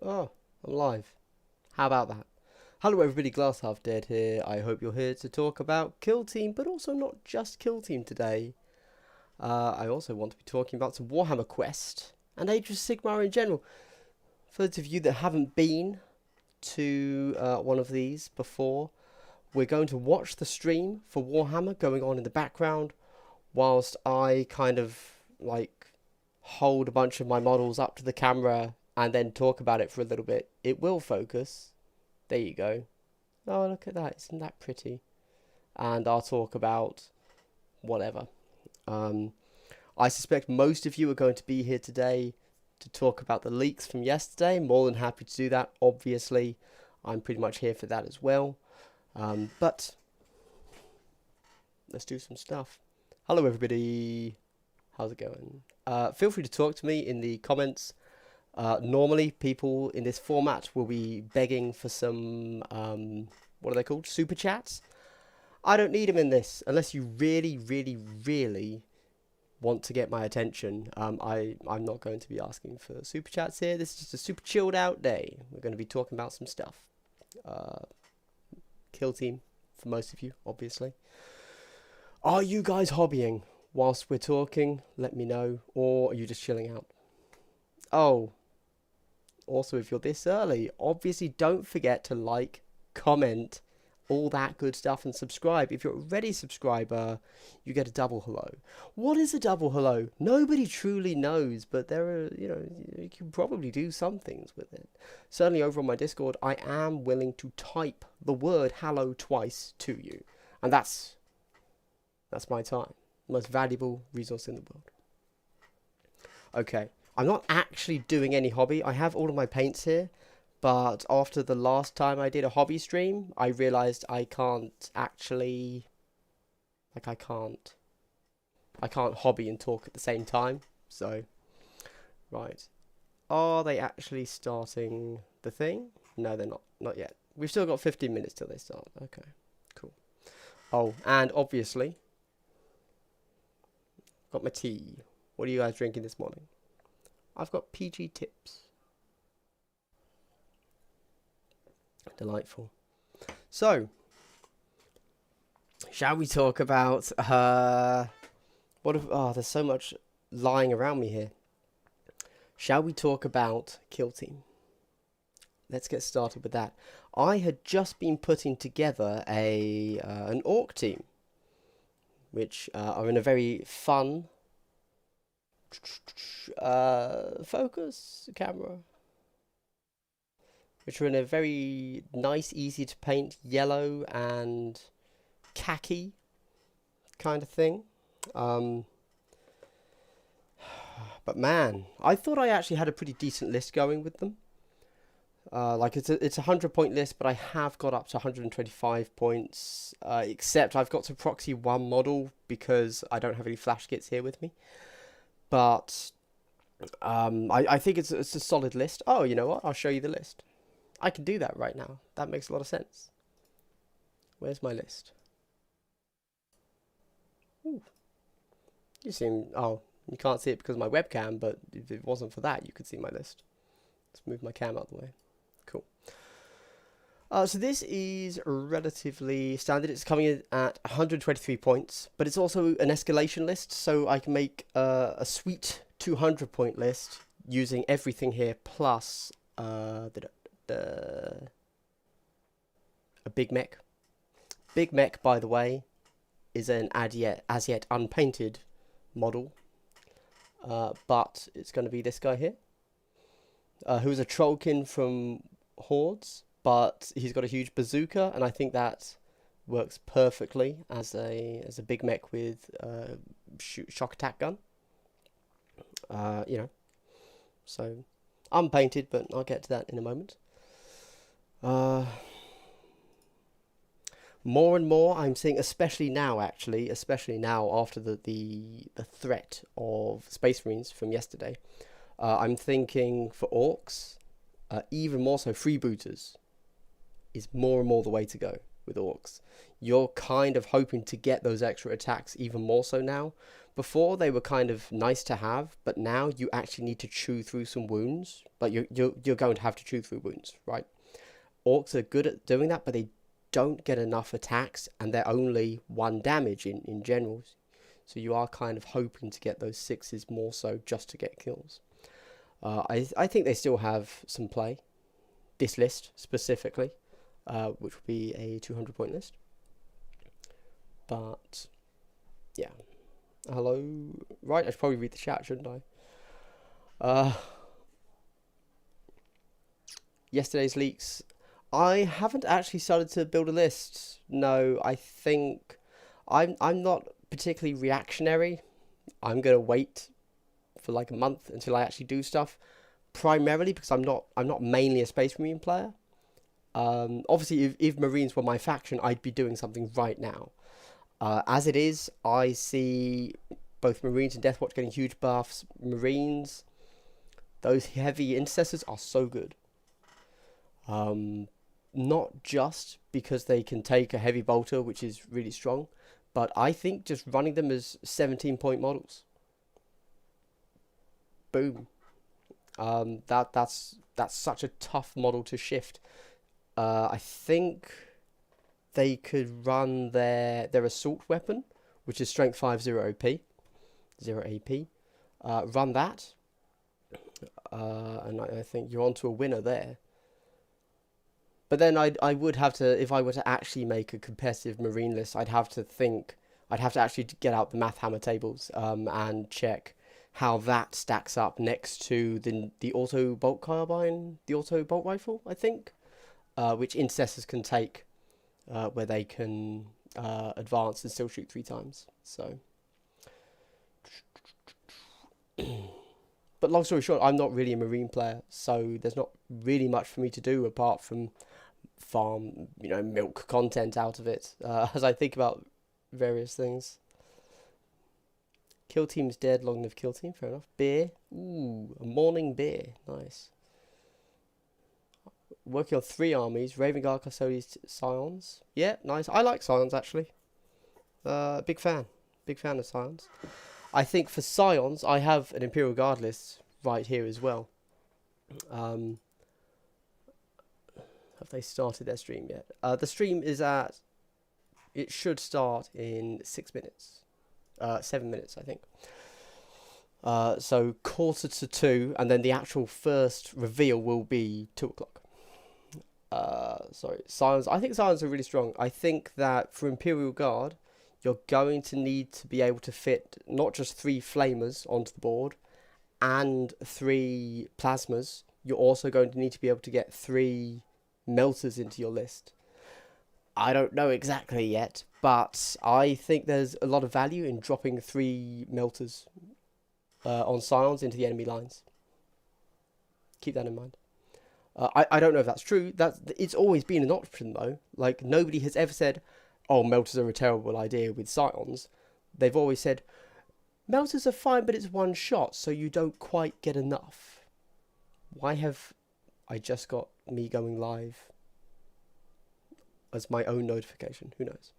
Oh, I'm live. How about that? Hello everybody, Glass Half Dead here. I hope you're here to talk about Kill Team, but also not just Kill Team today. I also want to be talking about some Warhammer Quest and Age of Sigmar in general. For those of you that haven't been to one of these before, we're going to watch the stream for Warhammer going on in the background whilst I kind of like hold a bunch of my models up to the camera and then talk about it for a little bit. It will focus. There you go. Oh, look at that. Isn't that pretty? And I'll talk about whatever. I suspect most of you are going to be here today to talk about the leaks from yesterday. More than happy to do that, obviously. I'm pretty much here for that as well. But let's do some stuff. Hello, everybody. How's it going? Feel free to talk to me in the comments. Normally, people in this format will be begging for some, what are they called? Super chats. I don't need them in this, unless you really, really, really want to get my attention. I'm not going to be asking for super chats here. This is just a super chilled out day. We're going to be talking about some stuff. Kill Team, for most of you, obviously. Are you guys hobbying whilst we're talking? Let me know. Or are you just chilling out? Oh. Also, if you're this early, obviously don't forget to like, comment, all that good stuff, and subscribe. If you're already a subscriber, you get a double hello. What is a double hello? Nobody truly knows, but there are, you can probably do some things with it. Certainly over on my Discord, I am willing to type the word hello twice to you. And that's my time. Most valuable resource in the world. Okay. I'm not actually doing any hobby. I have all of my paints here, but after the last time I did a hobby stream, I realized I can't actually, I can't hobby and talk at the same time. So, right. Are they actually starting the thing? No, they're not yet. We've still got 15 minutes till they start. Okay, cool. Oh, and obviously, got my tea. What are you guys drinking this morning? I've got PG tips. Delightful. So, shall we talk about there's so much lying around me here. Shall we talk about Kill Team? Let's get started with that. I had just been putting together an orc team, which are in a very fun focus camera, which are in a very nice, easy to paint yellow and khaki kind of thing. But man, I thought I actually had a pretty decent list going with them. It's a 100-point list, but I have got up to 125 points, except I've got to proxy one model because I don't have any flash kits here with me. But I think it's a solid list. Oh, you know what? I'll show you the list. I can do that right now. That makes a lot of sense. Where's my list? Ooh. Oh, you can't see it because of my webcam, but if it wasn't for that, you could see my list. Let's move my cam out of the way. Cool. So this is relatively standard. It's coming in at 123 points, but it's also an escalation list, so I can make a sweet 200-point list using everything here plus a big mech. Big mech, by the way, is an as yet unpainted model, but it's going to be this guy here, who is a trollkin from Hordes. But he's got a huge bazooka, and I think that works perfectly as a big mech with shock attack gun. So unpainted, but I'll get to that in a moment. More and more, I'm seeing, especially now after the threat of Space Marines from yesterday. I'm thinking for orcs, even more so freebooters is more and more the way to go with orcs. You're kind of hoping to get those extra attacks even more so now, before they were kind of nice to have, but now you actually need to chew through some wounds. Like you're going to have to chew through wounds, right? Orcs are good at doing that, but they don't get enough attacks, and they're only 1 damage in general. So you are kind of hoping to get those 6s more so just to get kills. I think they still have some play. This list specifically, which would be a 200-point list. But yeah, hello. Right, I should probably read the chat, shouldn't I? Yesterday's leaks. I haven't actually started to build a list. No, I think I'm not particularly reactionary. I'm gonna wait for like a month until I actually do stuff. Primarily because I'm not mainly a Space Marine player. Obviously, if Marines were my faction, I'd be doing something right now. As it is, I see both Marines and Deathwatch getting huge buffs. Marines, those heavy intercessors are so good. Not just because they can take a heavy bolter, which is really strong, but I think just running them as 17-point models. Boom. That's such a tough model to shift. I think they could run their assault weapon, which is strength 5 0 AP, 0 AP. Run that, and I think you're onto a winner there. But then I would have to, if I were to actually make a competitive Marine list, I'd have to actually get out the math hammer tables and check how that stacks up next to the auto bolt carbine, the auto bolt rifle, I think, which intercessors can take, where they can advance and still shoot 3 times. So, but long story short, I'm not really a Marine player, so there's not really much for me to do apart from farm, milk content out of it as I think about various things. Kill team's dead, long live kill team, fair enough. Beer, ooh, a morning beer, nice. Working on 3 armies, Raven Guard, Custodians, Scions. Yeah, nice. I like Scions actually. Big fan of Scions. I think for Scions, I have an Imperial Guard list right here as well. Have they started their stream yet? The stream is it should start in 6 minutes. 7 minutes, I think. So 1:45, and then the actual first reveal will be 2 o'clock. Sorry, Scions. I think Scions are really strong. I think that for Imperial Guard, you're going to need to be able to fit not just 3 flamers onto the board and 3 plasmas. You're also going to need to be able to get 3 melters into your list. I don't know exactly yet, but I think there's a lot of value in dropping 3 melters on Scions into the enemy lines. Keep that in mind. I don't know if that's true. It's always been an option though. Like nobody has ever said, "Oh, melters are a terrible idea with Scions." They've always said, "Melters are fine, but it's 1 shot, so you don't quite get enough." Why have I just got me going live as my own notification? Who knows?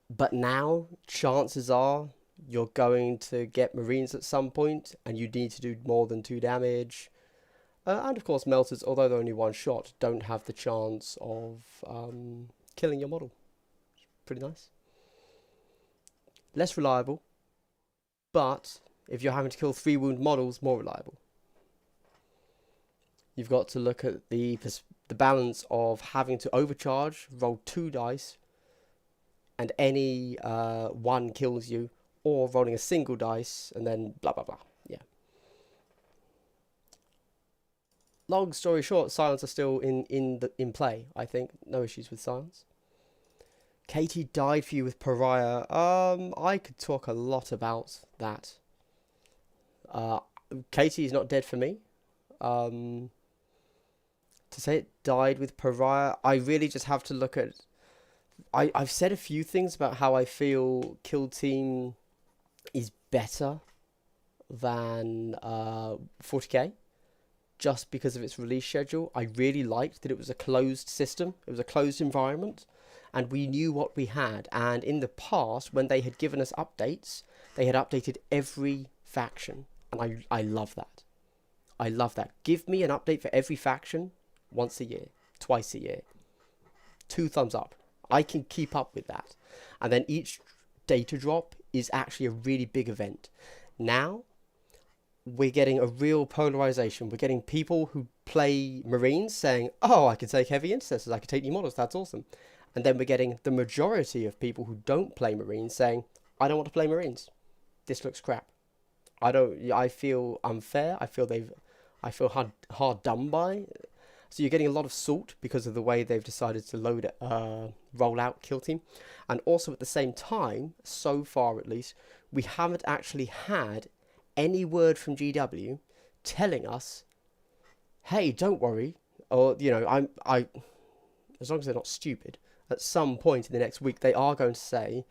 But now chances are you're going to get Marines at some point, and you need to do more than 2 damage. And of course, melters, although they're only 1 shot, don't have the chance of killing your model. Pretty nice. Less reliable, but if you're having to kill 3 wound models, more reliable. You've got to look at the balance of having to overcharge, roll 2 dice, and any 1 kills you, or rolling a single dice and then blah blah blah. Yeah. Long story short, Scions are still in play. I think no issues with Scions. Katie died for you with Pariah. I could talk a lot about that. Katie is not dead for me. To say it died with Pariah, I really just have to look at... I've said a few things about how I feel Kill Team is better than 40k, just because of its release schedule. I really liked that it was a closed system. It was a closed environment, and we knew what we had. And in the past, when they had given us updates, they had updated every faction, and I love that. I love that. Give me an update for every faction once a year, twice a year. 2 thumbs up. I can keep up with that. And then each data drop is actually a really big event. Now, we're getting a real polarization. We're getting people who play Marines saying, oh, I can take heavy intercessors, I can take new models, that's awesome. And then we're getting the majority of people who don't play Marines saying, I don't want to play Marines. This looks crap. I feel unfair. I feel hard done by. So you're getting a lot of salt because of the way they've decided to roll out Kill Team. And also at the same time, so far at least, we haven't actually had any word from GW telling us, hey, don't worry, or, you know, I as long as they're not stupid, at some point in the next week, they are going to say,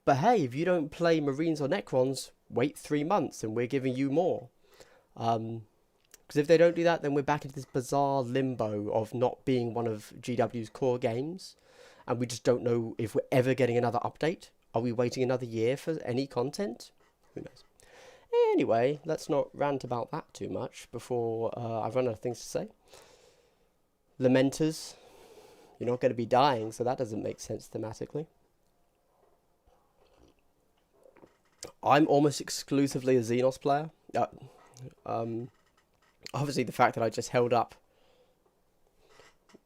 but hey, if you don't play Marines or Necrons, wait 3 months and we're giving you more. Because if they don't do that, then we're back into this bizarre limbo of not being one of GW's core games. And we just don't know if we're ever getting another update. Are we waiting another year for any content? Who knows? Anyway, let's not rant about that too much before I run out of things to say. Lamenters, you're not going to be dying, so that doesn't make sense thematically. I'm almost exclusively a Xenos player. Obviously, the fact that I just held up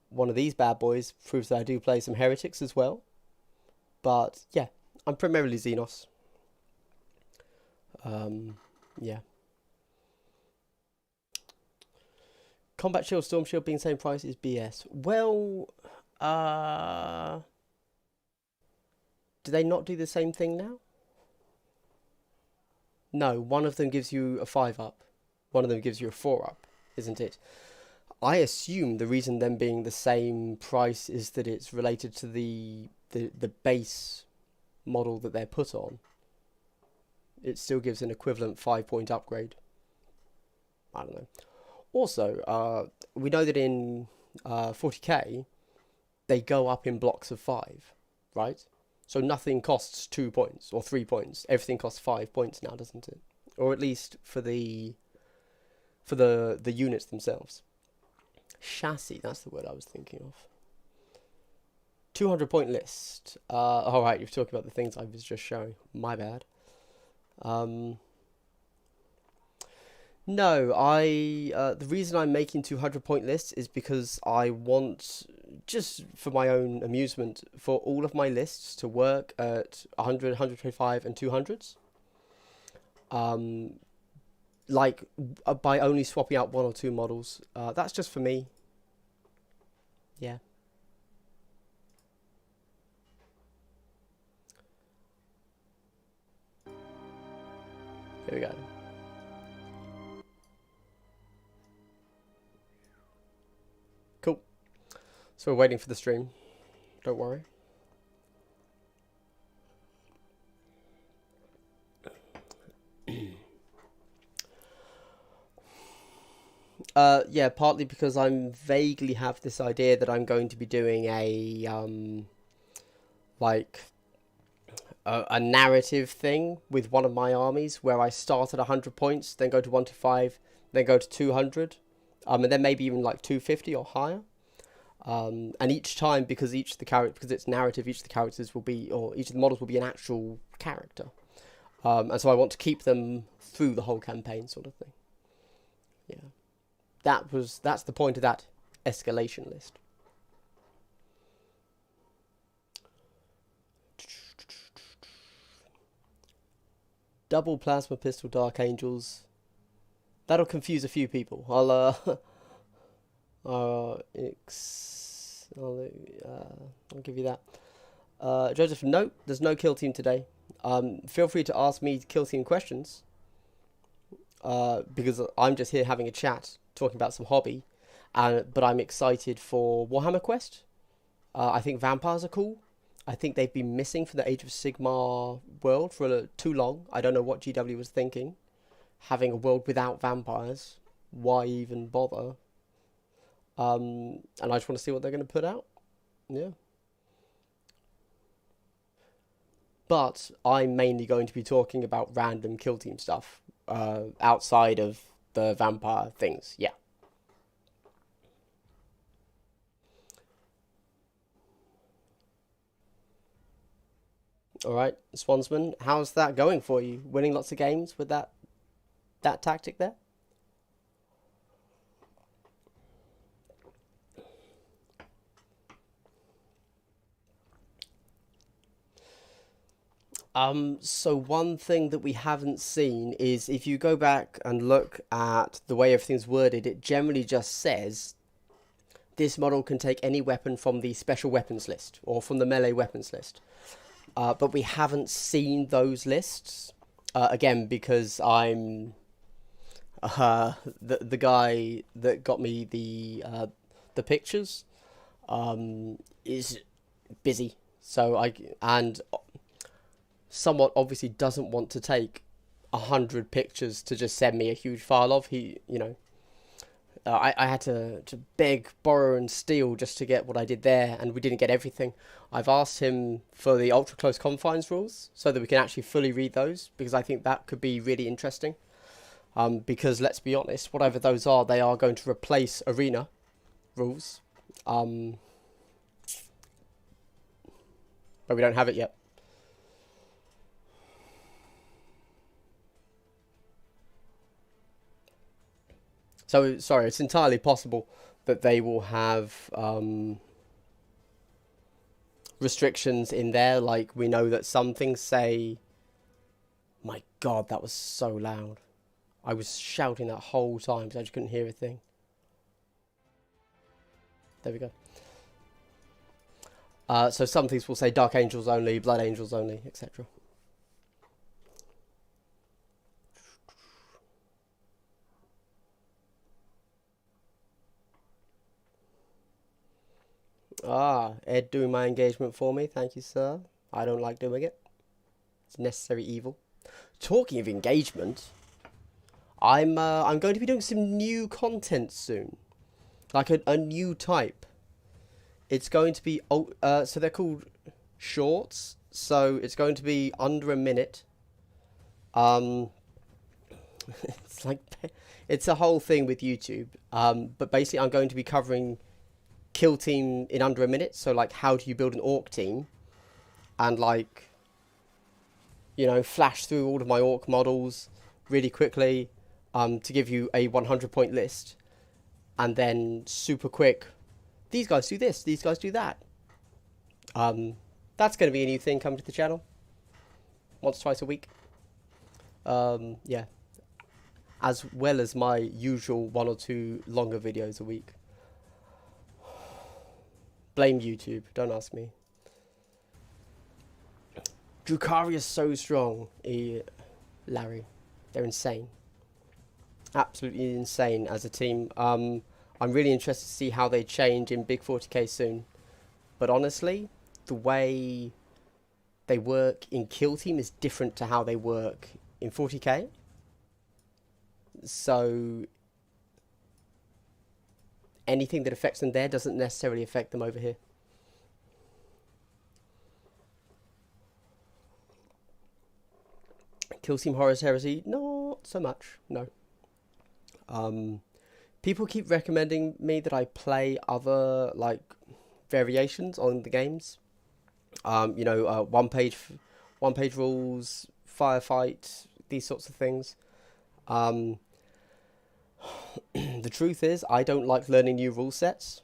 one of these bad boys proves that I do play some Heretics as well. But yeah, I'm primarily Xenos. Yeah. Combat Shield, Storm Shield being the same price is BS. Well, do they not do the same thing now? No, one of them gives you a 5-up. One of them gives you a 4-up, isn't it? I assume the reason them being the same price is that it's related to the base model that they're put on. It still gives an equivalent 5-point upgrade. I don't know. Also, we know that in 40k, they go up in blocks of 5, right? So nothing costs 2 points or 3 points. Everything costs 5 points now, doesn't it? Or at least for the units themselves. Chassis, that's the word I was thinking of. 200-point list. Alright, you're talking about the things I was just showing. My bad. No, the reason I'm making 200-point lists is because I want, just for my own amusement, for all of my lists to work at 100, 125 and 200s. Like, by only swapping out 1 or 2 models. That's just for me. Yeah. Here we go. Cool. So we're waiting for the stream. Don't worry. Yeah, partly because I'm vaguely have this idea that I'm going to be doing a a narrative thing with one of my armies where I start at 100 points, then go to 125, then go to 200, and then maybe even like 250 or higher. And each time, because it's narrative, each of the characters will be, or each of the models will be an actual character. And so I want to keep them through the whole campaign, sort of thing. Yeah. That's the point of that escalation list. Double plasma pistol Dark Angels. That'll confuse a few people. I'll give you that. Joseph, no, there's no kill team today. Feel free to ask me kill team questions. Because I'm just here having a chat, talking about some hobby, but I'm excited for Warhammer Quest. I think vampires are cool. I think they've been missing from the Age of Sigmar world for too long. I don't know what GW was thinking. Having a world without vampires, why even bother? And I just want to see what they're going to put out. Yeah. But I'm mainly going to be talking about random kill team stuff outside of the vampire things. Yeah. All right, Swansman, how's that going for you? Winning lots of games with that tactic there? So one thing that we haven't seen is if you go back and look at the way everything's worded, it generally just says this model can take any weapon from the special weapons list or from the melee weapons list. But we haven't seen those lists, again, because I'm the guy that got me the pictures is busy. So and somewhat obviously doesn't want to take 100 pictures to just send me a huge file of. I had to beg, borrow and steal just to get what I did there, and we didn't get everything. I've asked him for the ultra close confines rules so that we can actually fully read those, because I think that could be really interesting. Because let's be honest, whatever those are, they are going to replace arena rules. But we don't have it yet. So, sorry, it's entirely possible that they will have restrictions in there. Like, we know that some things say... My God, that was so loud. I was shouting that whole time because I just couldn't hear a thing. There we go. So some things will say Dark Angels only, Blood Angels only, etc. Ed doing my engagement for me. Thank you, sir. I don't like doing it. It's necessary evil. Talking of engagement, I'm going to be doing some new content soon, like a new type. It's going to be so they're called shorts. So it's going to be under a minute. It's like it's a whole thing with YouTube. But basically, I'm going to be covering kill team in under a minute. So like, how do you build an orc team, and like, you know, flash through all of my orc models really quickly, to give you a 100-point list, and then super quick. These guys do this. These guys do that. That's going to be a new thing coming to the channel. Once, twice a week. Yeah. As well as my usual 1 or 2 longer videos a week. Blame YouTube. Don't ask me. Drukhari is so strong. Larry. They're insane. Absolutely insane as a team. I'm really interested to see how they change in Big 40k soon. But honestly, the way they work in Kill Team is different to how they work in 40k. So anything that affects them there doesn't necessarily affect them over here. Kill Team Horror's Heresy, not so much, no. People keep recommending me that I play other, like, variations on the games. You know, one page rules, firefight, these sorts of things. The truth is, I don't like learning new rule sets.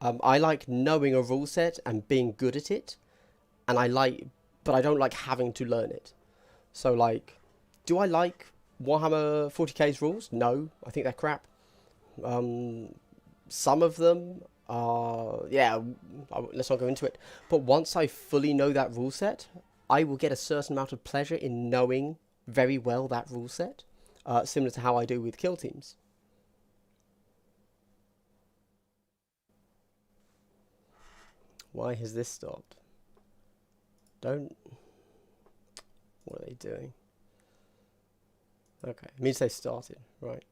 I like knowing a rule set and being good at it, but I don't like having to learn it. So, like, do I like Warhammer 40k's rules? No, I think they're crap. Some of them are, yeah, let's not go into it. But once I fully know that rule set, I will get a certain amount of pleasure in knowing very well that rule set, similar to how I do with kill teams. Why has this stopped? Don't... What are they doing? Okay, it means they started, right.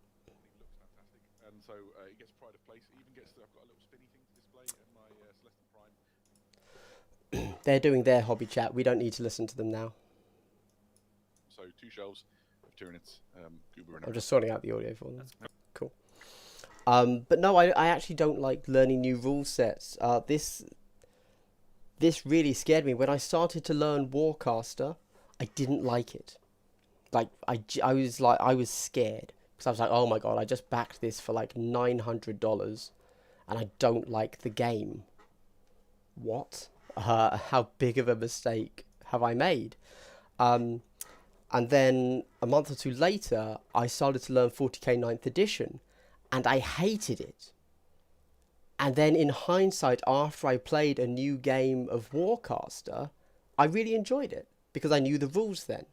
And so it gets pride of place. It even gets, I've got a little spinny thing to display, and my Celestial They're doing their hobby chat. We don't need to listen to them now. So 2 shelves of Tyranids, Goober and I'm just sorting out the audio for them. That's Cool. But no, I actually don't like learning new rule sets. This really scared me. When I started to learn Warcaster, I didn't like it. Like, I was scared. Because I was like, oh my god, I just backed this for like $900 and I don't like the game. What? How big of a mistake have I made? And then a month or two later, I started to learn 40k 9th edition, and I hated it. And then in hindsight, after I played a new game of Warcaster, I really enjoyed it because I knew the rules then.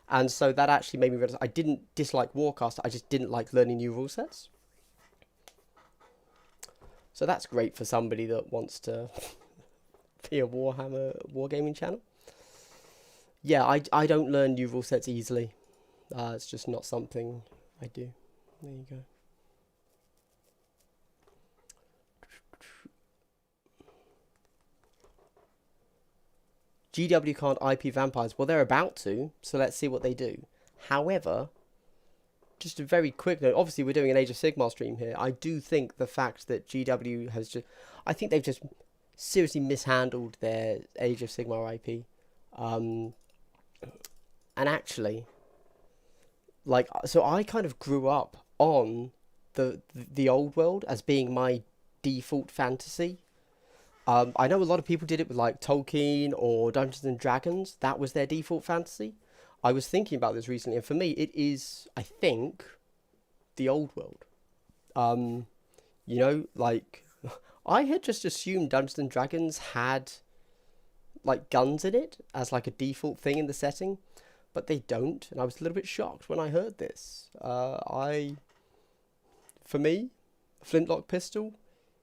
And so that actually made me realize I didn't dislike Warcaster, I just didn't like learning new rule sets. So that's great for somebody that wants to be a Warhammer wargaming channel. Yeah, I don't learn new rule sets easily. It's just not something I do. There you go. GW can't IP vampires. Well, they're about to, so let's see what they do. However, just a very quick note. Obviously, we're doing an Age of Sigmar stream here. I do think the fact that GW has just... I think they've just seriously mishandled their Age of Sigmar IP. And actually, like, so I kind of grew up on the old world as being my default fantasy. I know a lot of people did it with like Tolkien or Dungeons and Dragons. That was their default fantasy. I was thinking about this recently, and for me, it is, I think, the old world. You know, like, I had just assumed Dungeons and Dragons had like guns in it as like a default thing in the setting, but they don't, and I was a little bit shocked when I heard this. For me, a flintlock pistol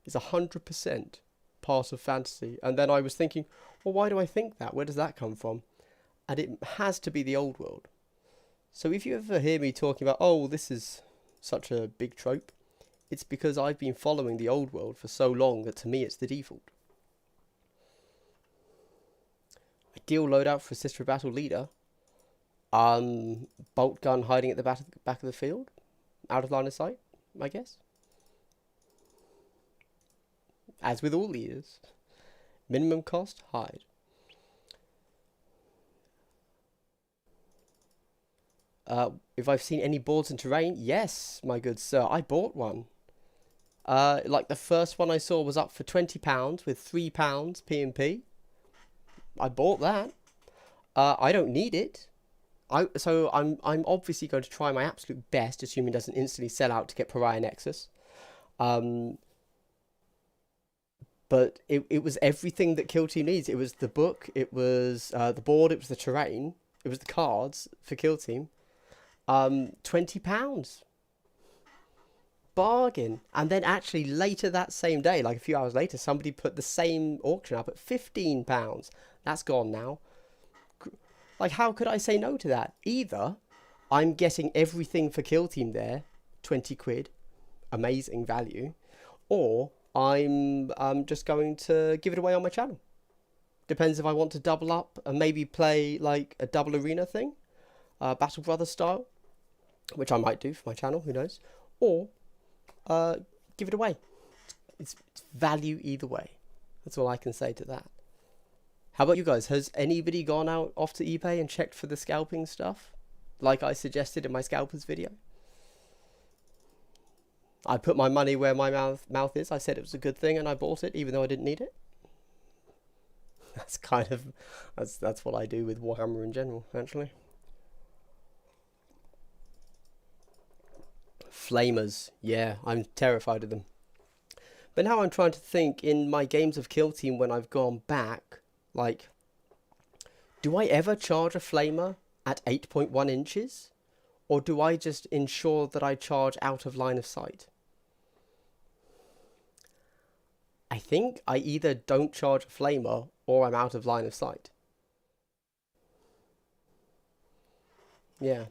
is 100% part of fantasy. And then I was thinking, well, why do I think that? Where does that come from? And it has to be the old world. So if you ever hear me talking about, oh, this is such a big trope, it's because I've been following the old world for so long that to me it's the default. Ideal loadout for Sister Battle Leader. Bolt gun hiding at the back of the field, out of line of sight, I guess. As with all leaders, minimum cost, hide. If I've seen any boards in terrain, yes, my good sir, I bought one. Like the first one I saw was up for £20 with £3 P&P. I bought that. I don't need it. So I'm obviously going to try my absolute best, assuming it doesn't instantly sell out, to get Pariah Nexus. But it was everything that Kill Team needs. It was the book, it was the board, it was the terrain, it was the cards for Kill Team. £20. Bargain. And then actually later that same day, like a few hours later, somebody put the same auction up at £15. That's gone now. Like, how could I say no to that? Either I'm getting everything for Kill Team there, 20 quid, amazing value, or I'm just going to give it away on my channel. Depends if I want to double up and maybe play like a double arena thing, Battle Brothers style, which I might do for my channel, who knows, or give it away. It's value either way. That's all I can say to that. How about you guys? Has anybody gone out off to eBay and checked for the scalping stuff, like I suggested in my scalpers video? I put my money where my mouth is. I said it was a good thing and I bought it even though I didn't need it. That's kind of, that's what I do with Warhammer in general, actually. Flamers, yeah, I'm terrified of them. But now I'm trying to think, in my games of Kill Team when I've gone back, like, do I ever charge a flamer at 8.1 inches? Or do I just ensure that I charge out of line of sight? I think I either don't charge a flamer or I'm out of line of sight. Yeah.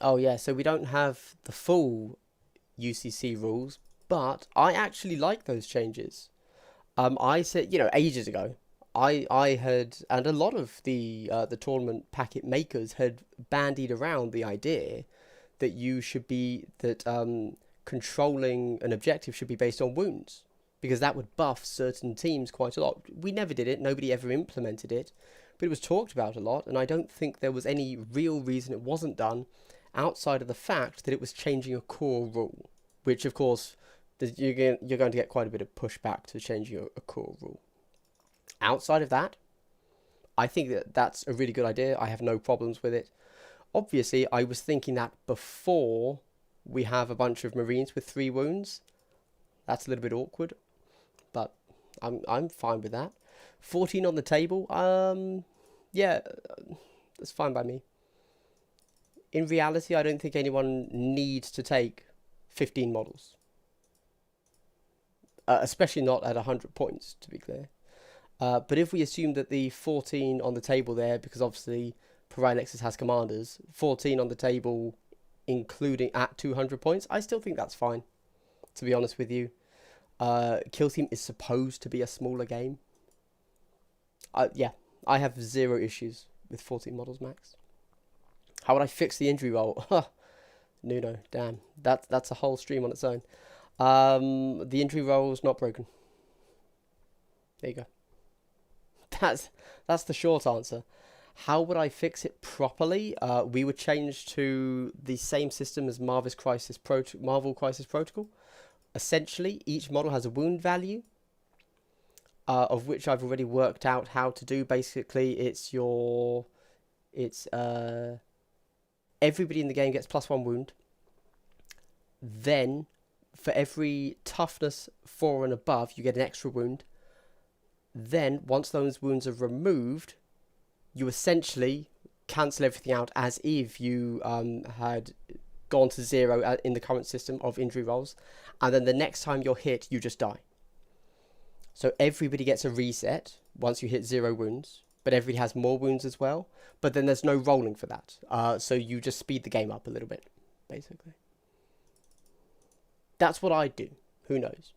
Oh yeah, so we don't have the full UCC rules, but I actually like those changes. I said, ages ago, I had, and a lot of the tournament packet makers had bandied around the idea that controlling an objective should be based on wounds, because that would buff certain teams quite a lot. We never did it, nobody ever implemented it, but it was talked about a lot, and I don't think there was any real reason it wasn't done outside of the fact that it was changing a core rule, which of course you're going to get quite a bit of pushback to changing a core rule. Outside of that, I think that that's a really good idea. I have no problems with it. Obviously, I was thinking that before we have a bunch of Marines with 3 wounds. That's a little bit awkward, but I'm fine with that. 14 on the table, yeah, that's fine by me. In reality, I don't think anyone needs to take 15 models. Especially not at 100 points, to be clear. But if we assume that the 14 on the table there, because obviously Pyrylexis has commanders, 14 on the table including at 200 points, I still think that's fine, to be honest with you. Kill Team is supposed to be a smaller game. Yeah, I have 0 issues with 14 models max. How would I fix the injury roll? Nuno, damn. That's a whole stream on its own. The injury roll's not broken. There you go. That's the short answer. How would I fix it properly? We would change to the same system as Marvel Crisis Protocol. Essentially, each model has a wound value, of which I've already worked out how to do. Basically, everybody in the game gets +1 wound. Then, for every toughness 4 and above, you get an extra wound. Then, once those wounds are removed, you essentially cancel everything out as if you had gone to 0 in the current system of injury rolls. And then the next time you're hit, you just die. So everybody gets a reset once you hit 0 wounds, but everybody has more wounds as well. But then there's no rolling for that. So you just speed the game up a little bit, basically. That's what I'd do. Who knows?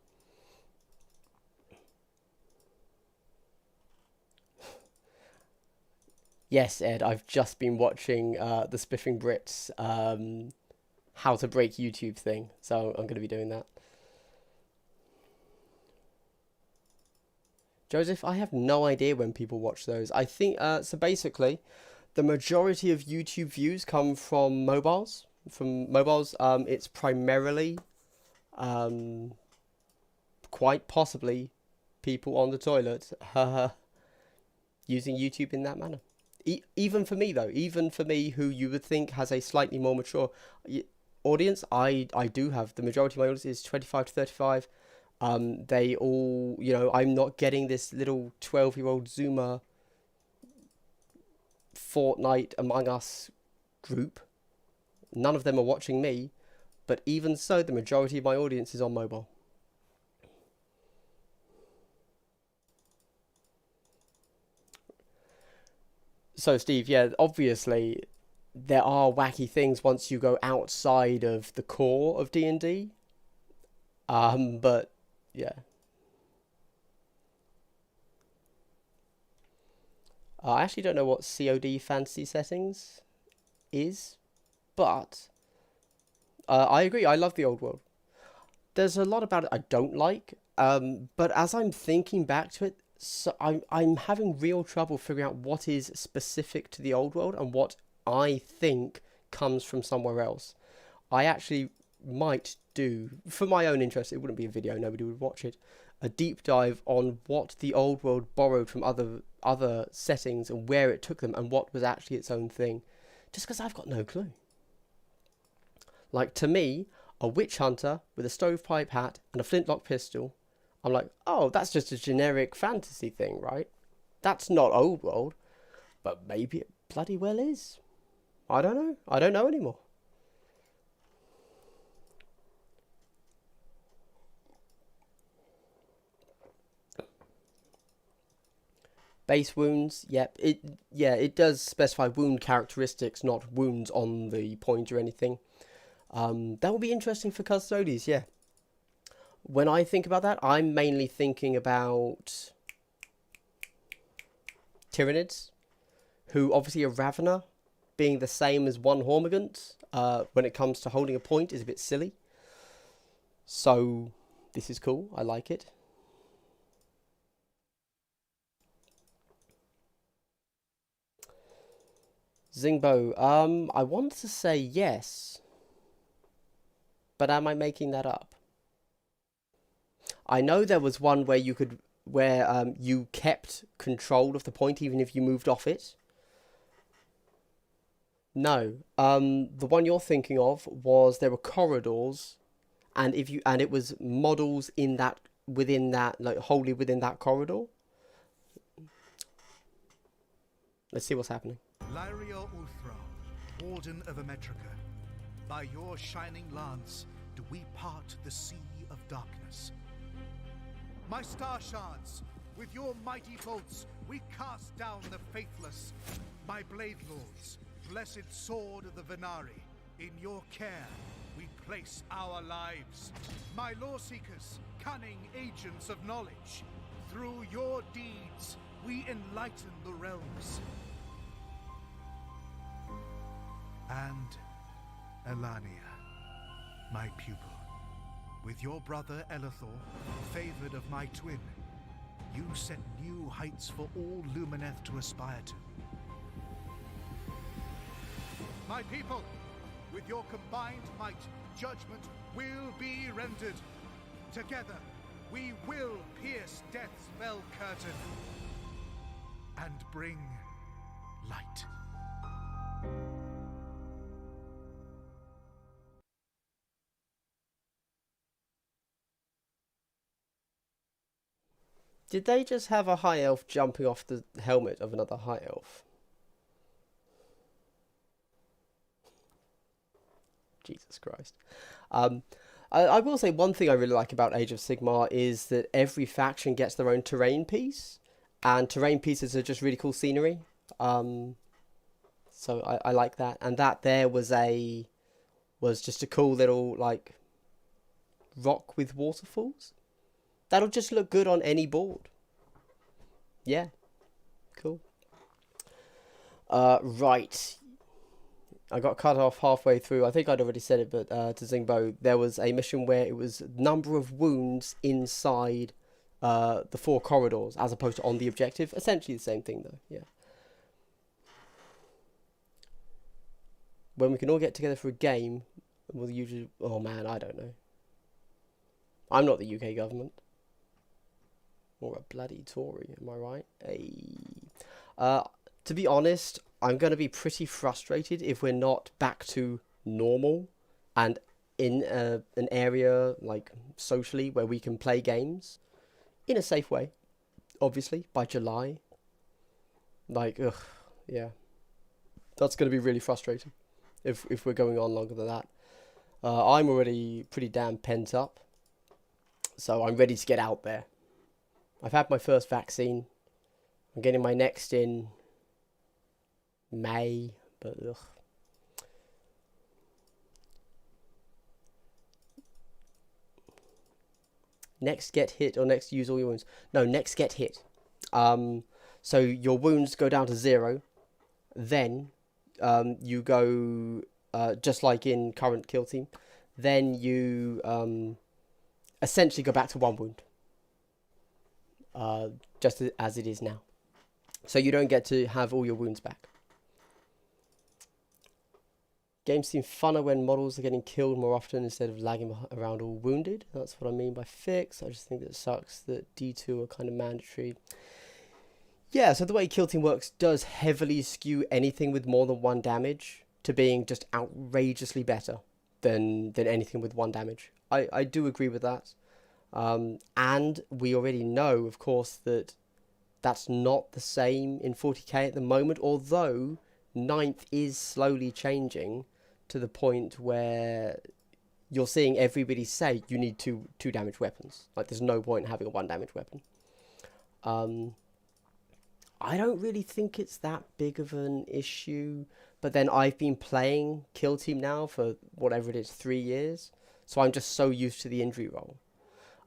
Yes, Ed, I've just been watching the Spiffing Brits how to break YouTube thing. So I'm going to be doing that. Joseph, I have no idea when people watch those. I think, so basically, the majority of YouTube views come from mobiles. It's primarily, quite possibly, people on the toilet using YouTube in that manner. Even for me, though, who you would think has a slightly more mature audience, I do have. The majority of my audience is 25 to 35. They all, I'm not getting this little 12-year-old Zoomer Fortnite Among Us group. None of them are watching me, but even so, the majority of my audience is on mobile. So, Steve, yeah, obviously, there are wacky things once you go outside of the core of D&D. But, yeah. I actually don't know what COD fantasy settings is, but I agree, I love the old world. There's a lot about it I don't like, but as I'm thinking back to it, so I'm having real trouble figuring out what is specific to the old world and what I think comes from somewhere else. I actually might do, for my own interest, it wouldn't be a video, nobody would watch it, a deep dive on what the old world borrowed from other settings and where it took them and what was actually its own thing. Just because I've got no clue. Like, to me, a witch hunter with a stovepipe hat and a flintlock pistol, I'm like, oh, that's just a generic fantasy thing, right? That's not old world. But maybe it bloody well is. I don't know. I don't know anymore. Base wounds, yep. It does specify wound characteristics, not wounds on the point or anything. That will be interesting for custodies, yeah. When I think about that, I'm mainly thinking about Tyranids, who obviously a Ravener, being the same as one Hormigant, when it comes to holding a point is a bit silly. So, this is cool, I like it. Zingbo, I want to say yes, but am I making that up? I know there was one where you could, where you kept control of the point even if you moved off it. No, the one you're thinking of was there were corridors, and it was models in that within that like wholly within that corridor. Let's see what's happening. Lyria Uthra, Warden of Ametrica, by your shining lance do we part the sea of darkness. My star shards, with your mighty bolts, we cast down the faithless. My blade lords, blessed sword of the Venari, in your care we place our lives. My law seekers, cunning agents of knowledge, through your deeds we enlighten the realms. And Elania, my pupil, with your brother Elithor, favored of my twin, you set new heights for all Lumineth to aspire to. My people, with your combined might, judgment will be rendered. Together, we will pierce death's fell curtain and bring light. Did they just have a high elf jumping off the helmet of another high elf? Jesus Christ. I will say one thing I really like about Age of Sigmar is that every faction gets their own terrain piece, and terrain pieces are just really cool scenery. So I like that, and that there was just a cool little like rock with waterfalls. That'll just look good on any board. Yeah, cool. Right. I got cut off halfway through. I think I'd already said it, but to Zingbo, there was a mission where it was number of wounds inside the 4 corridors, as opposed to on the objective. Essentially the same thing, though. Yeah. When we can all get together for a game, we'll usually... Oh, man, I don't know. I'm not the UK government. Or a bloody Tory, am I right? To be honest, I'm going to be pretty frustrated if we're not back to normal and in an area, like, socially, where we can play games in a safe way, obviously, by July. Like, ugh, yeah. That's going to be really frustrating if we're going on longer than that. I'm already pretty damn pent up, so I'm ready to get out there. I've had my first vaccine. I'm getting my next in May, but ugh. Next get hit or next use all your wounds. No, next get hit. So your wounds go down to 0. Then you go just like in current kill team. Then you essentially go back to 1 wound. Just as it is now. So you don't get to have all your wounds back. Games seem funner when models are getting killed more often instead of lagging around all wounded. That's what I mean by fix. I just think that it sucks that D2 are kind of mandatory. Yeah, so the way Kill Team works does heavily skew anything with more than 1 damage to being just outrageously better than anything with 1 damage. I do agree with that. And we already know, of course, that that's not the same in 40k at the moment, although 9th is slowly changing to the point where you're seeing everybody say you need two damage weapons. Like, there's no point in having a 1 damage weapon. I don't really think it's that big of an issue. But then I've been playing Kill Team now for whatever it is, 3 years. So I'm just so used to the injury roll.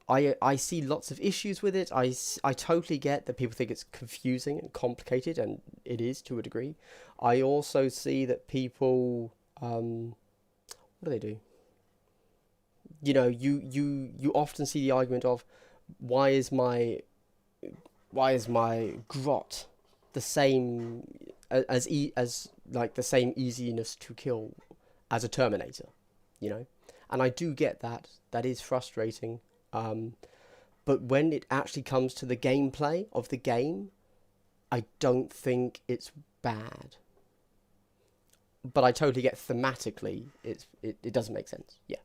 I see lots of issues with it. I totally get that people think it's confusing and complicated, and it is to a degree. I also see that people, what do they do? You know, you often see the argument of, why is my grot the same as like the same easiness to kill as a Terminator, you know? And I do get that. That is frustrating. But when it actually comes to the gameplay of the game, I don't think it's bad. But I totally get thematically it doesn't make sense. Yeah.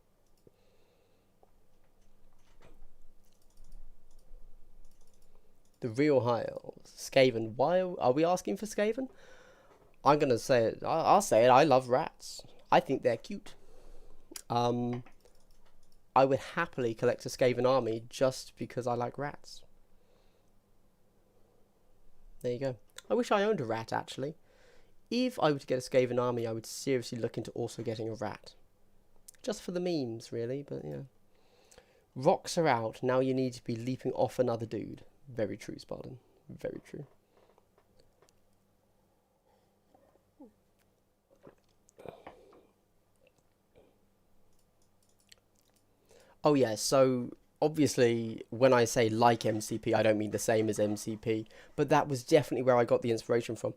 The real Hiles. Skaven. Why are we asking for Skaven? I'm gonna say it. I'll say it. I love rats. I think they're cute. I would happily collect a Skaven army just because I like rats. There you go. I wish I owned a rat, actually. If I were to get a Skaven army, I would seriously look into also getting a rat. Just for the memes, really, but yeah. Rocks are out. Now you need to be leaping off another dude. Very true, Spartan. Very true. Oh yeah, so obviously when I say like MCP, I don't mean the same as MCP, but that was definitely where I got the inspiration from.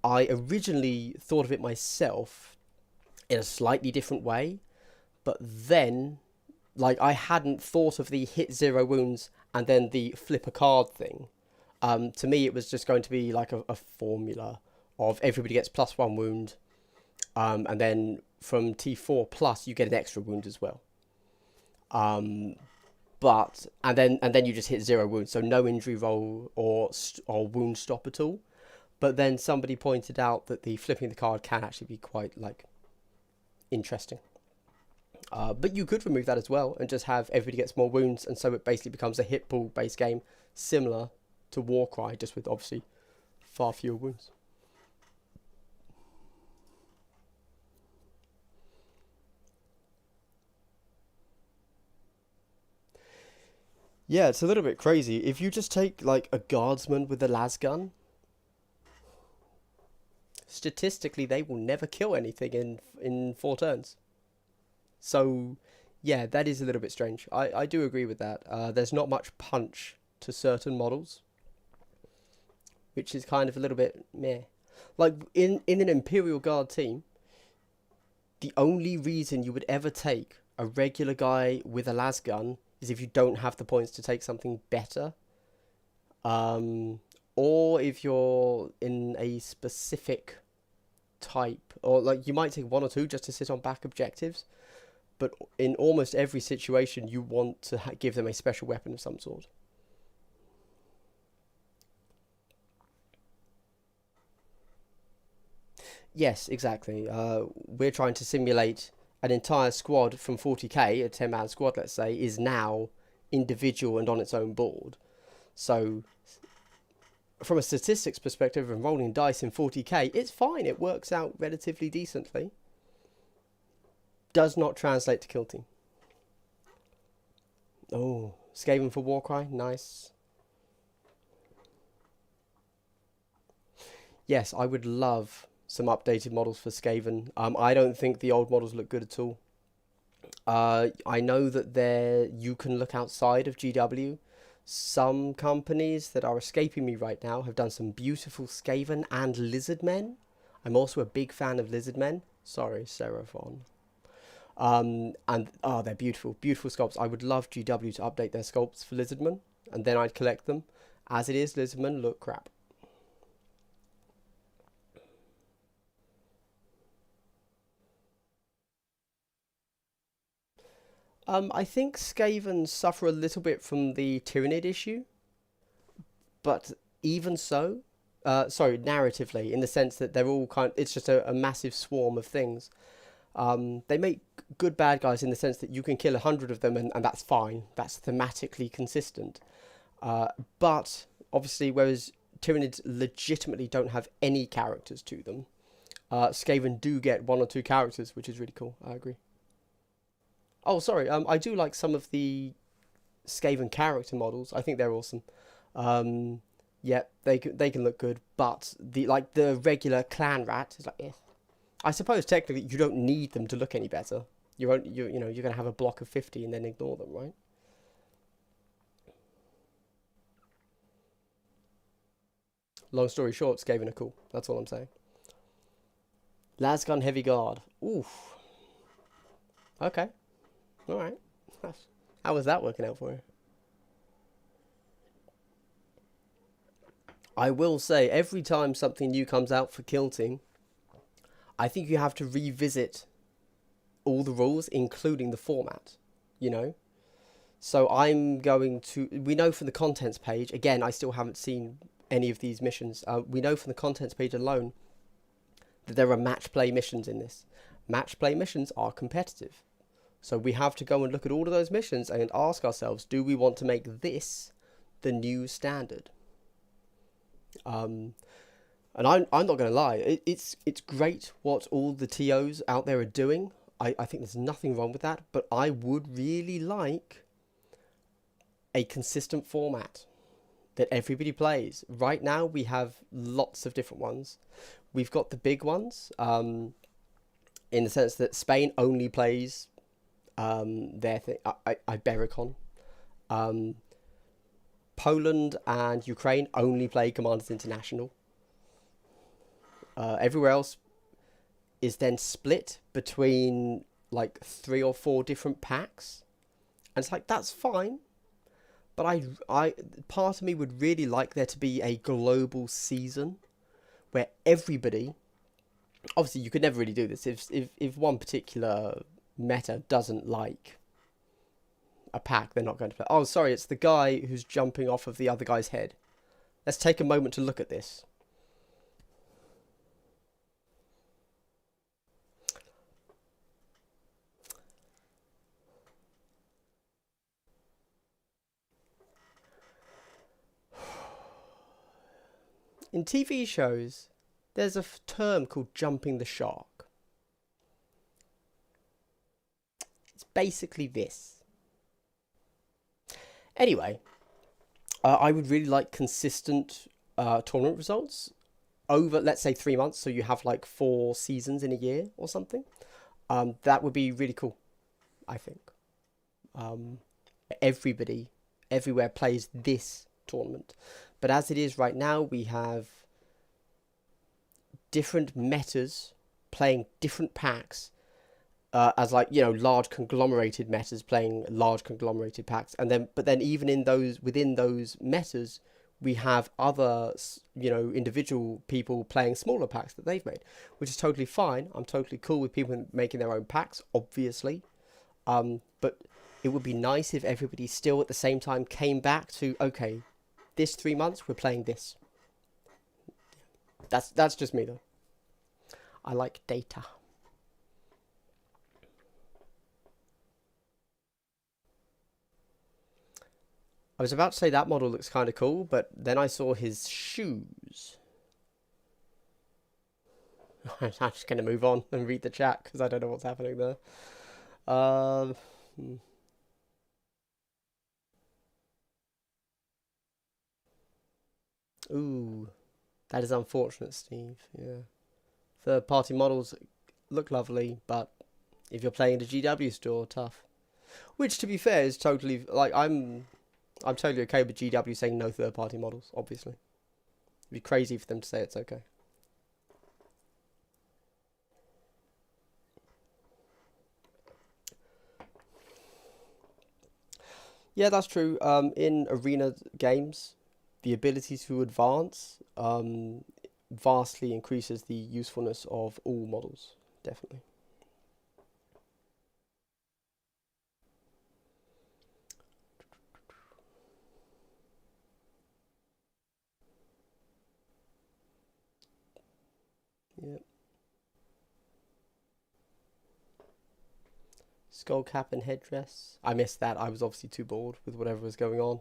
I originally thought of it myself in a slightly different way, but then, like, I hadn't thought of the hit 0 wounds and then the flip a card thing. To me, it was just going to be like a formula of everybody gets +1 wound, and then from T4 plus you get an extra wound as well. But and then you just hit 0 wounds, so no injury roll or wound stop at all. But then somebody pointed out that the flipping the card can actually be quite like interesting. But you could remove that as well and just have everybody gets more wounds, and so it basically becomes a hit pool based game similar to Warcry, just with obviously far fewer wounds. Yeah, it's a little bit crazy. If you just take like a guardsman with a las gun, statistically they will never kill anything in 4 turns. So yeah, that is a little bit strange. I do agree with that. There's not much punch to certain models, which is kind of a little bit meh. Like in an Imperial Guard team, the only reason you would ever take a regular guy with a las gun is if you don't have the points to take something better. Or if you're in a specific type, or like you might take 1 or 2 just to sit on back objectives, but in almost every situation you want to give them a special weapon of some sort. Yes, exactly. We're trying to simulate an entire squad from 40k, a 10-man squad, let's say, is now individual and on its own board. So, from a statistics perspective and rolling dice in 40k, it's fine. It works out relatively decently. Does not translate to kill team. Oh, Skaven for Warcry, nice. Yes, I would love some updated models for Skaven. I don't think the old models look good at all. I know that you can look outside of GW. Some companies that are escaping me right now have done some beautiful Skaven and Lizardmen. I'm also a big fan of Lizardmen. Sorry, Seraphon. And they're beautiful, beautiful sculpts. I would love GW to update their sculpts for Lizardmen, and then I'd collect them. As it is, Lizardmen look crap. I think Skavens suffer a little bit from the Tyranid issue, but even so, narratively, in the sense that they're all it's just a massive swarm of things. They make good bad guys in the sense that you can kill 100 of them and that's fine. That's thematically consistent. But obviously, whereas Tyranids legitimately don't have any characters to them. Skaven do get 1 or 2 characters, which is really cool. I agree. Oh, sorry. I do like some of the Skaven character models. I think they're awesome. Yeah, they can look good, but the regular clan rat is like, eh. I suppose technically you don't need them to look any better. You're gonna have a block of 50 and then ignore them, right? Long story short, Skaven are cool. That's all I'm saying. Lasgun Heavy Guard. Oof. Okay. Alright. How was that working out for you? I will say, every time something new comes out for Kill Team, I think you have to revisit all the rules, including the format, you know? So I'm going to... We know from the contents page, again, I still haven't seen any of these missions. We know from the contents page alone that there are match play missions in this. Match play missions are competitive. So we have to go and look at all of those missions and ask ourselves, do we want to make this the new standard? And I'm not going to lie, it's great what all the TOs out there are doing. I think there's nothing wrong with that, but I would really like a consistent format that everybody plays. Right now we have lots of different ones. We've got the big ones, in the sense that Spain only plays their thing, Ibericon. Poland and Ukraine only play Commanders International. Everywhere else is then split between like 3 or 4 different packs, and it's like, that's fine, but I part of me would really like there to be a global season where everybody, obviously you could never really do this if one particular meta doesn't like a pack, they're not going to play. Oh, sorry, it's the guy who's jumping off of the other guy's head. Let's take a moment to look at this. In TV shows, there's a term called jumping the shark. It's basically this. Anyway, I would really like consistent tournament results over, let's say, 3 months. So you have like 4 seasons in a year or something. That would be really cool, I think. Everybody, everywhere plays this tournament. But as it is right now, we have different metas playing different packs, as like, you know, large conglomerated metas playing large conglomerated packs, and then but then even in those, within those metas, we have other, you know, individual people playing smaller packs that they've made, which is totally fine. I'm totally cool with people making their own packs, obviously, but it would be nice if everybody still at the same time came back to, okay, this 3 months we're playing this. That's just me though. I like data. I was about to say that model looks kind of cool, but then I saw his shoes. I'm just going to move on and read the chat because I don't know what's happening there. Ooh, that is unfortunate, Steve. Yeah. Third-party models look lovely, but if you're playing in a GW store, tough. Which, to be fair, is totally, like, I'm totally okay with GW saying no third-party models, obviously. It'd be crazy for them to say it's okay. Yeah, that's true. In arena games, the ability to advance vastly increases the usefulness of all models, definitely. Yep. Skull cap and headdress. I missed that. I was obviously too bored with whatever was going on.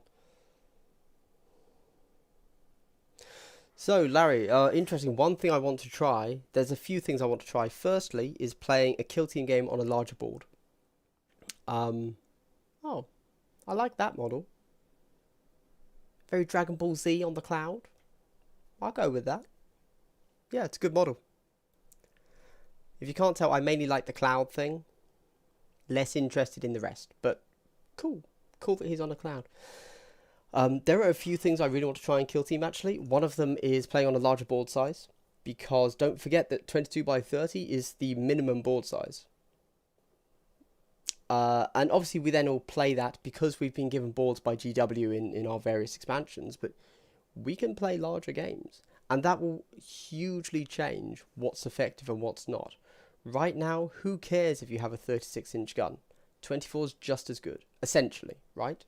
So, Larry, interesting. One thing I want to try, there's a few things I want to try. Firstly, is playing a kill team game on a larger board. Oh, I like that model. Very Dragon Ball Z on the cloud. I'll go with that. Yeah, it's a good model. If you can't tell, I mainly like the cloud thing. Less interested in the rest, but cool. Cool that he's on a cloud. There are a few things I really want to try and kill team actually. One of them is playing on a larger board size, because don't forget that 22 by 30 is the minimum board size. And obviously we then all play that because we've been given boards by GW in our various expansions, but we can play larger games. And that will hugely change what's effective and what's not. Right now, who cares if you have a 36-inch gun? 24 is just as good, essentially, right?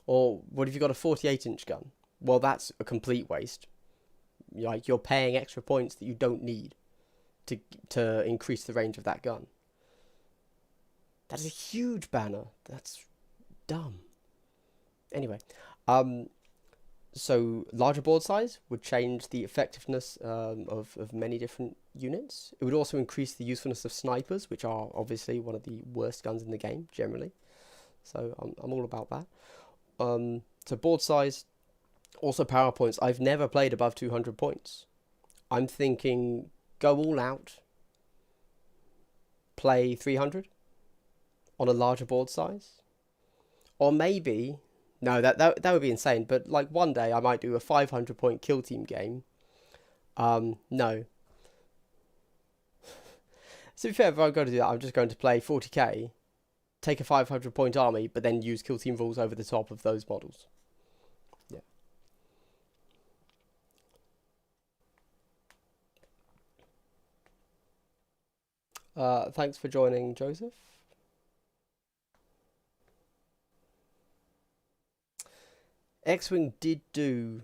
Or what if you've got a 48-inch gun? Well, that's a complete waste. Like, you're paying extra points that you don't need to increase the range of that gun. That's a huge banner. That's dumb. Anyway, so larger board size would change the effectiveness of many different units. It would also increase the usefulness of snipers, which are obviously one of the worst guns in the game generally. So I'm all about that. So board size, also power points. I've never played above 200 points. I'm thinking go all out, play 300 on a larger board size, or maybe no, that would be insane. But like one day I might do a 500 point kill team game. No. So to be fair, if I'm going to do that, I'm just going to play 40k. Take a 500 point army, but then use kill team rules over the top of those models. Yeah. Thanks for joining, Joseph. X-Wing did do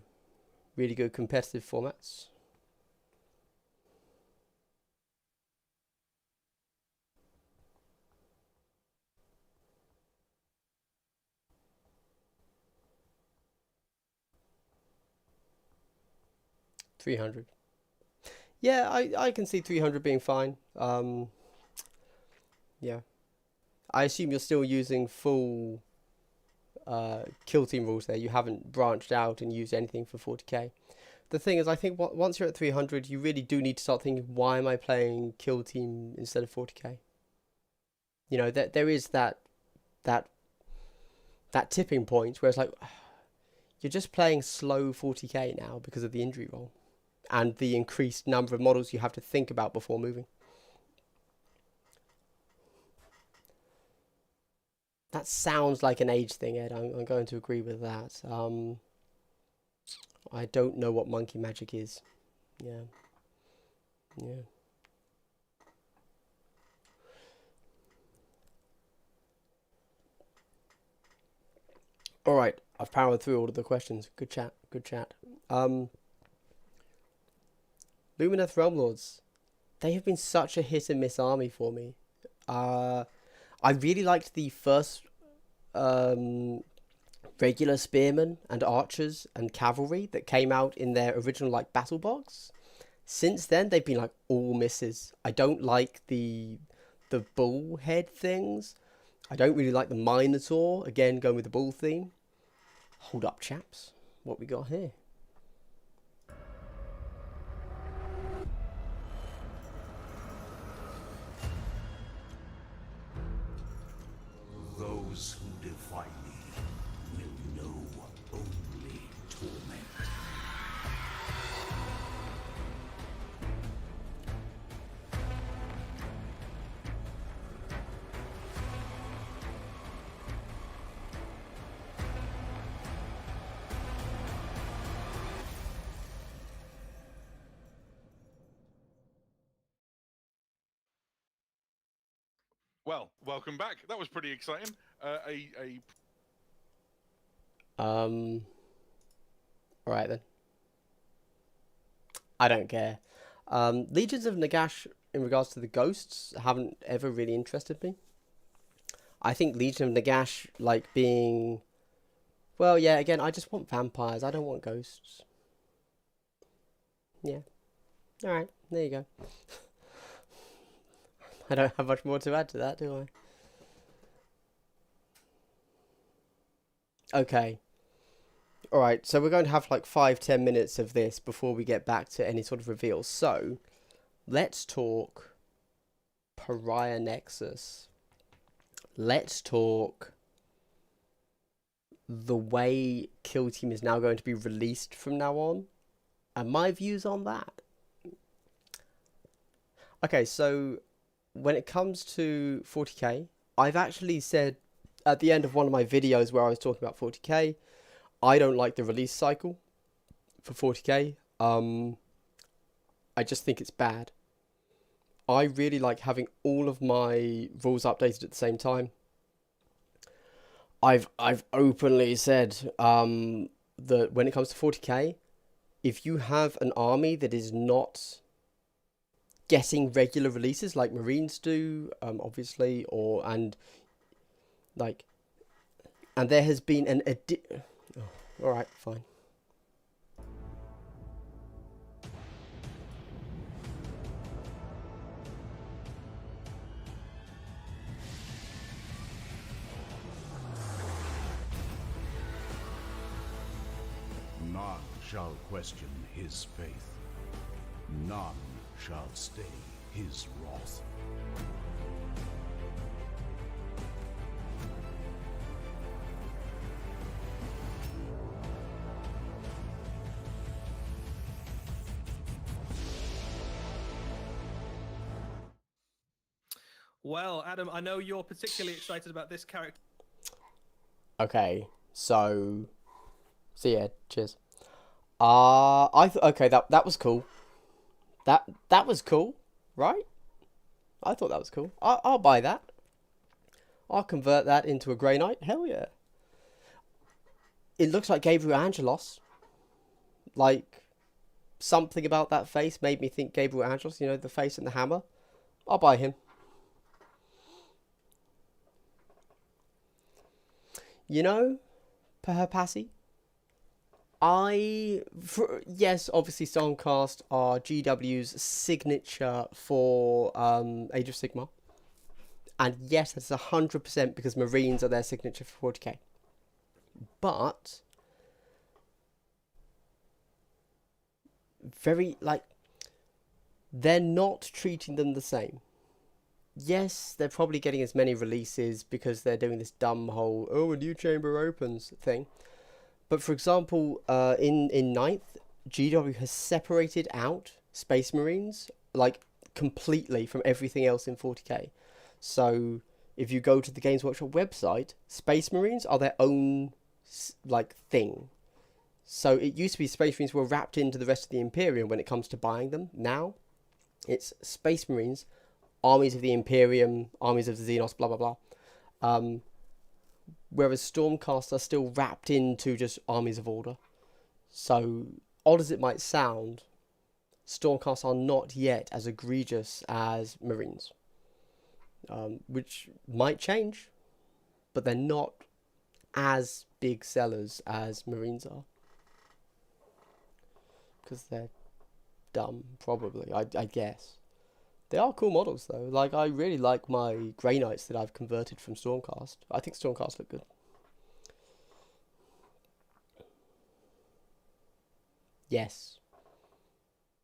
really good competitive formats. $300. Yeah, I can see 300 being fine. Yeah. I assume you're still using full kill team rules there. You haven't branched out and used anything for 40k. The thing is, I think once you're at 300, you really do need to start thinking, why am I playing kill team instead of 40k? You know, there is that tipping point where it's like, you're just playing slow 40k now because of the injury roll and the increased number of models you have to think about before moving. That sounds like an age thing, Ed. I'm going to agree with that. I don't know what monkey magic is. Yeah. Yeah. All right. I've powered through all of the questions. Good chat. Good chat. Luminous Realm Lords. They have been such a hit and miss army for me. I really liked the first regular spearmen and archers and cavalry that came out in their original like battle box. Since then, they've been like all misses. I don't like the bull head things. I don't really like the Minotaur. Again, going with the bull theme. Hold up, chaps. What we got here? Those who defy me will know only torment. Well, welcome back. That was pretty exciting. Alright then. I don't care. Legions of Nagash, in regards to the ghosts, haven't ever really interested me. I think Legion of Nagash, like being... Well, yeah, again, I just want vampires. I don't want ghosts. Yeah. Alright, there you go. I don't have much more to add to that, do I? Okay. Alright, so we're going to have like 5-10 minutes of this before we get back to any sort of reveals. So, let's talk Pariah Nexus. Let's talk the way Kill Team is now going to be released from now on, and my views on that. Okay, so when it comes to 40k, I've actually said at the end of one of my videos where I was talking about 40k, I don't like the release cycle for 40k. I just think it's bad. I really like having all of my rules updated at the same time. I've openly said that when it comes to 40k, if you have an army that is not getting regular releases like Marines do, obviously, and there has been an all right, fine. None shall question his faith. None shall stay his wrath. Well, Adam, I know you're particularly excited about this character. Okay, so yeah, cheers. Okay, that was cool. That was cool, right? I thought that was cool. I'll buy that. I'll convert that into a Grey Knight. Hell yeah. It looks like Gabriel Angelos. Like, something about that face made me think Gabriel Angelos, you know, the face and the hammer. I'll buy him. You know, Perhapassy, yes, obviously Stormcast are GW's signature for Age of Sigmar. And yes, that's 100% because Marines are their signature for 40k. But they're not treating them the same. Yes, they're probably getting as many releases because they're doing this dumb whole, a new chamber opens thing. But for example, in 9th, GW has separated out Space Marines, like, completely from everything else in 40k. So, if you go to the Games Workshop website, Space Marines are their own, like, thing. So, it used to be Space Marines were wrapped into the rest of the Imperium when it comes to buying them. Now, it's Space Marines, Armies of the Imperium, Armies of the Xenos, blah, blah, blah. Whereas Stormcast are still wrapped into just Armies of Order. So, odd as it might sound, Stormcast are not yet as egregious as Marines. Which might change, but they're not as big sellers as Marines are. Because they're dumb, probably, I guess. They are cool models, though. Like, I really like my Grey Knights that I've converted from Stormcast. I think Stormcast look good. Yes.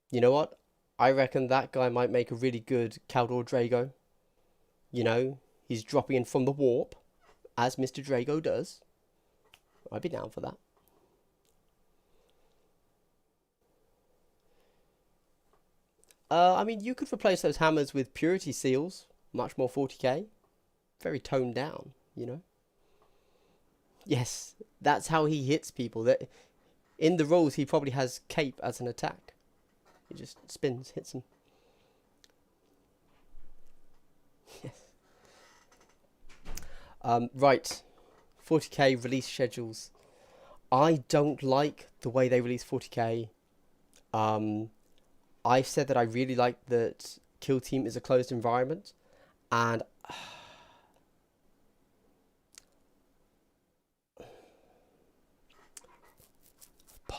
You know what? I reckon that guy might make a really good Caldor Drago. You know, he's dropping in from the warp, as Mr. Drago does. I'd be down for that. I mean, you could replace those hammers with Purity Seals. Much more 40k. Very toned down, you know. Yes, that's how he hits people. That in the rules, he probably has Cape as an attack. He just spins, hits them. Yes. Right. 40k release schedules. I don't like the way they release 40k. I've said that I really like that Kill Team is a closed environment, and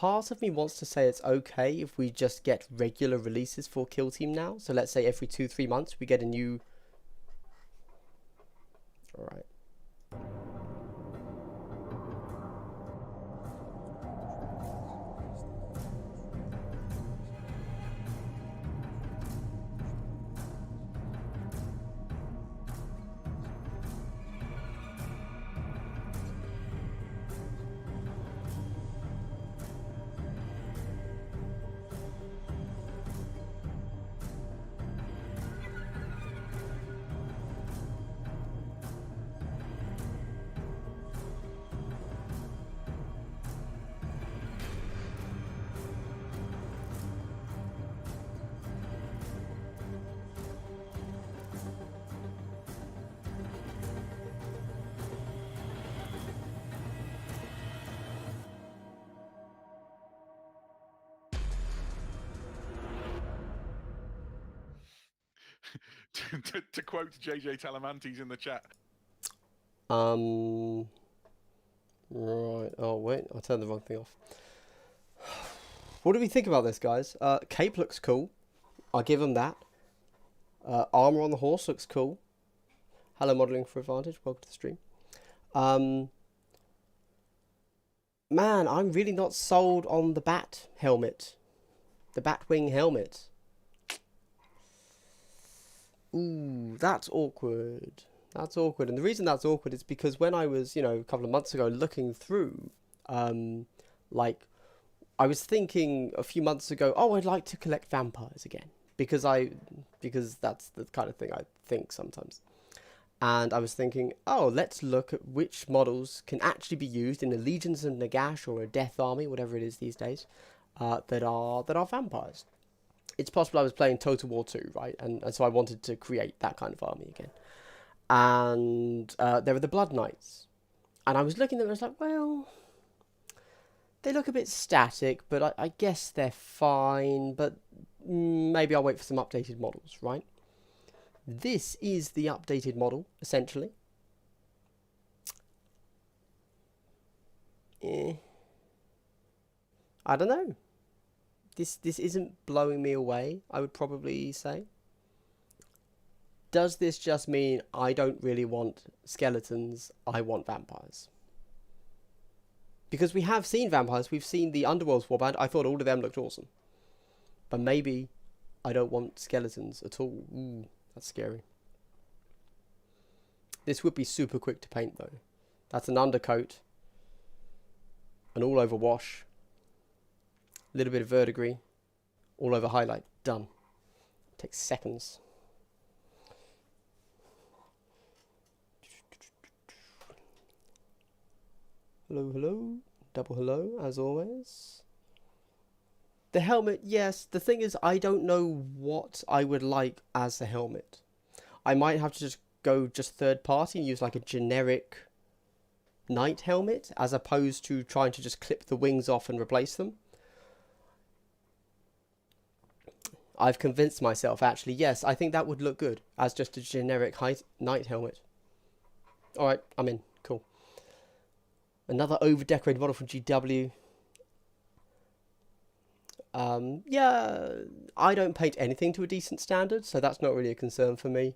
part of me wants to say it's okay if we just get regular releases for Kill Team now. So let's say every 2-3 months we get a new... Alright. to quote JJ Talamantes in the chat. Right. Oh, wait. I turned the wrong thing off. What do we think about this, guys? Cape looks cool. I'll give him that. Armor on the horse looks cool. Hello, Modeling for Advantage. Welcome to the stream. Man, I'm really not sold on the bat helmet. The Batwing helmet. Ooh, that's awkward. That's awkward. And the reason that's awkward is because when I was, you know, a couple of months ago looking through, like, I was thinking a few months ago, oh, I'd like to collect vampires again. Because that's the kind of thing I think sometimes. And I was thinking, oh, let's look at which models can actually be used in a Legions of Nagash or a Death Army, whatever it is these days, that are vampires. It's possible I was playing Total War 2, right? And so I wanted to create that kind of army again. And there were the Blood Knights. And I was looking at them and I was like, well, they look a bit static, but I guess they're fine. But maybe I'll wait for some updated models, right? This is the updated model, essentially. I don't know. This isn't blowing me away, I would probably say. Does this just mean I don't really want skeletons, I want vampires? Because we have seen vampires, we've seen the Underworld's Warband, I thought all of them looked awesome. But maybe I don't want skeletons at all. Ooh, that's scary. This would be super quick to paint though. That's an undercoat, an all over wash, a little bit of verdigris, all over highlight, done. Takes seconds. Hello, hello, double hello, as always. The helmet, yes, the thing is, I don't know what I would like as the helmet. I might have to just go third party and use like a generic knight helmet, as opposed to trying to just clip the wings off and replace them. I've convinced myself, actually, yes, I think that would look good as just a generic knight helmet. Alright, I'm in. Cool. Another over-decorated model from GW. Yeah, I don't paint anything to a decent standard, so that's not really a concern for me.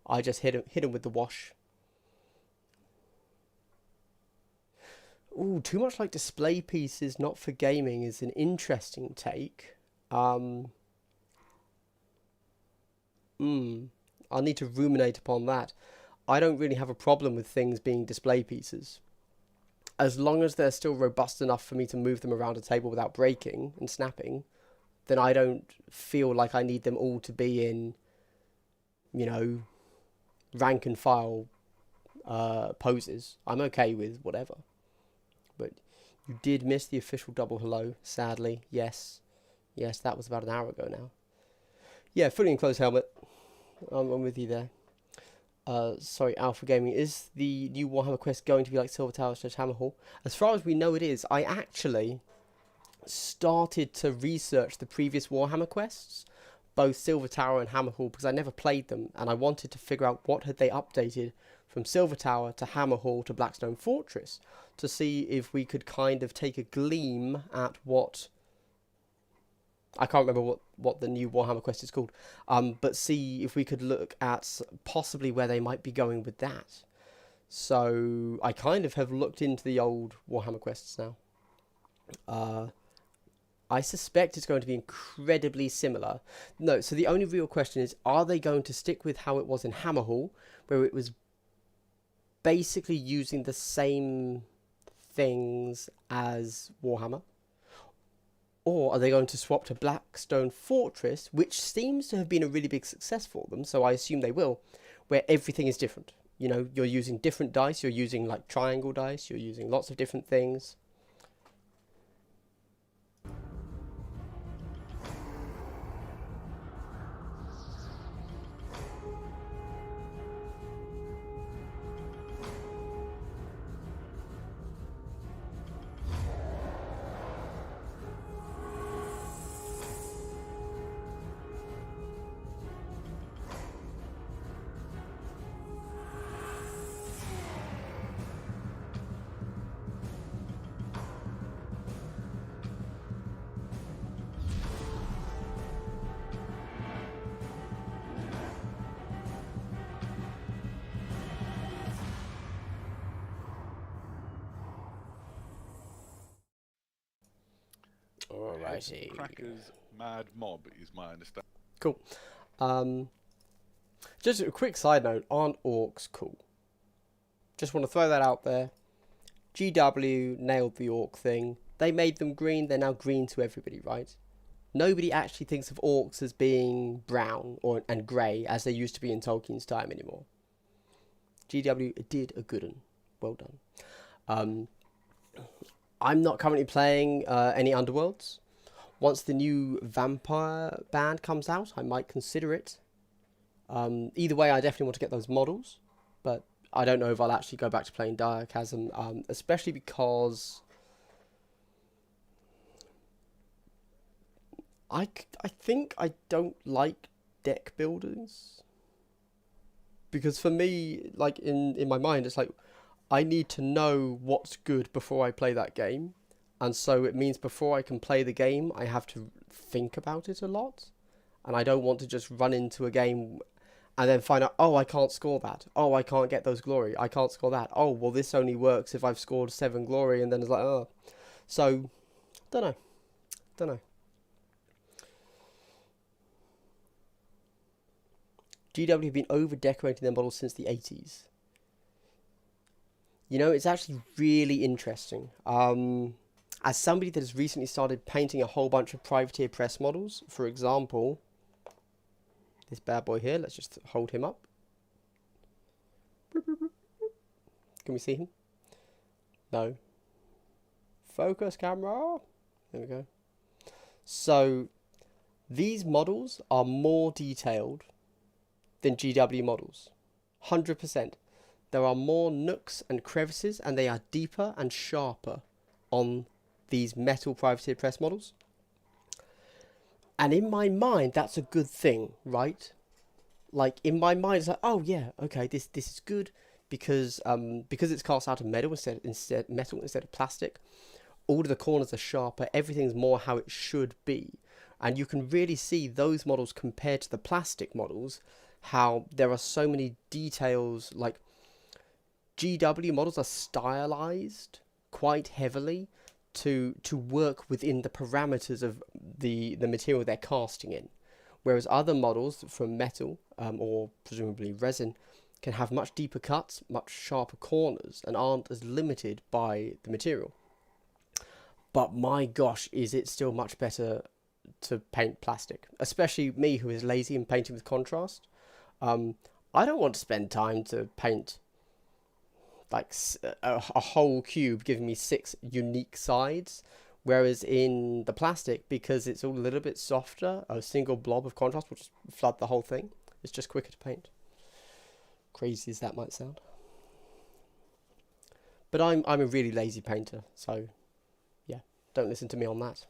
I just hit him with the wash. Ooh, too much like display pieces, not for gaming, is an interesting take. I'll need to ruminate upon that. I don't really have a problem with things being display pieces. As long as they're still robust enough for me to move them around a table without breaking and snapping, then I don't feel like I need them all to be in, you know, rank and file poses. I'm okay with whatever. But you did miss the official double hello, sadly. Yes. Yes, that was about an hour ago now. Yeah, fully enclosed helmet. I'm with you there. Sorry, Alpha Gaming. Is the new Warhammer quest going to be like Silver Tower / Hammerhall? As far as we know it is. I actually started to research the previous Warhammer quests, both Silver Tower and Hammerhall, because I never played them, and I wanted to figure out what had they updated from Silver Tower to Hammer Hall to Blackstone Fortress, to see if we could kind of take a gleam at what... I can't remember what the new Warhammer quest is called, but see if we could look at possibly where they might be going with that. So I kind of have looked into the old Warhammer quests now. I suspect it's going to be incredibly similar. No, so the only real question is, are they going to stick with how it was in Hammer Hall, where it was basically using the same things as Warhammer? Or are they going to swap to Blackstone Fortress, which seems to have been a really big success for them, so I assume they will, where everything is different. You know, you're using different dice, you're using like triangle dice, you're using lots of different things. Alrighty. Cracker's mad mob is my understanding. Cool. Just a quick side note, aren't orcs cool? Just want to throw that out there. GW nailed the orc thing. They made them green, they're now green to everybody, right? Nobody actually thinks of orcs as being brown and grey as they used to be in Tolkien's time anymore. GW did a good one. Well done. I'm not currently playing any Underworlds. Once the new Vampire band comes out, I might consider it. Either way, I definitely want to get those models, but I don't know if I'll actually go back to playing Diachasm, especially because I think I don't like deck builders. Because for me, like in my mind, it's like I need to know what's good before I play that game. And so it means before I can play the game, I have to think about it a lot. And I don't want to just run into a game and then find out, oh, I can't score that. Oh, I can't get those glory. I can't score that. Oh, well, this only works if I've scored 7 glory. And then it's like, oh. So, don't know. GW have been over-decorating their models since the 80s. You know, it's actually really interesting. As somebody that has recently started painting a whole bunch of privateer press models, for example, this bad boy here, let's just hold him up. Can we see him? No. Focus camera. There we go. So, these models are more detailed than GW models. 100%. There are more nooks and crevices, and they are deeper and sharper on these metal privateer press models. And in my mind, that's a good thing, right? Like, in my mind, it's like, oh yeah, okay, this is good because it's cast out of metal instead of plastic. All of the corners are sharper. Everything's more how it should be, and you can really see those models compared to the plastic models. How there are so many details. Like, GW models are stylized quite heavily to work within the parameters of the material they're casting in, whereas other models from metal or presumably resin can have much deeper cuts, much sharper corners, and aren't as limited by the material. But my gosh, is it still much better to paint plastic, especially me who is lazy and painting with contrast. I don't want to spend time to paint like a whole cube giving me 6 unique sides, whereas in the plastic, because it's all a little bit softer, a single blob of contrast will just flood the whole thing. It's just quicker to paint. Crazy as that might sound, but I'm a really lazy painter, so yeah, don't listen to me on that.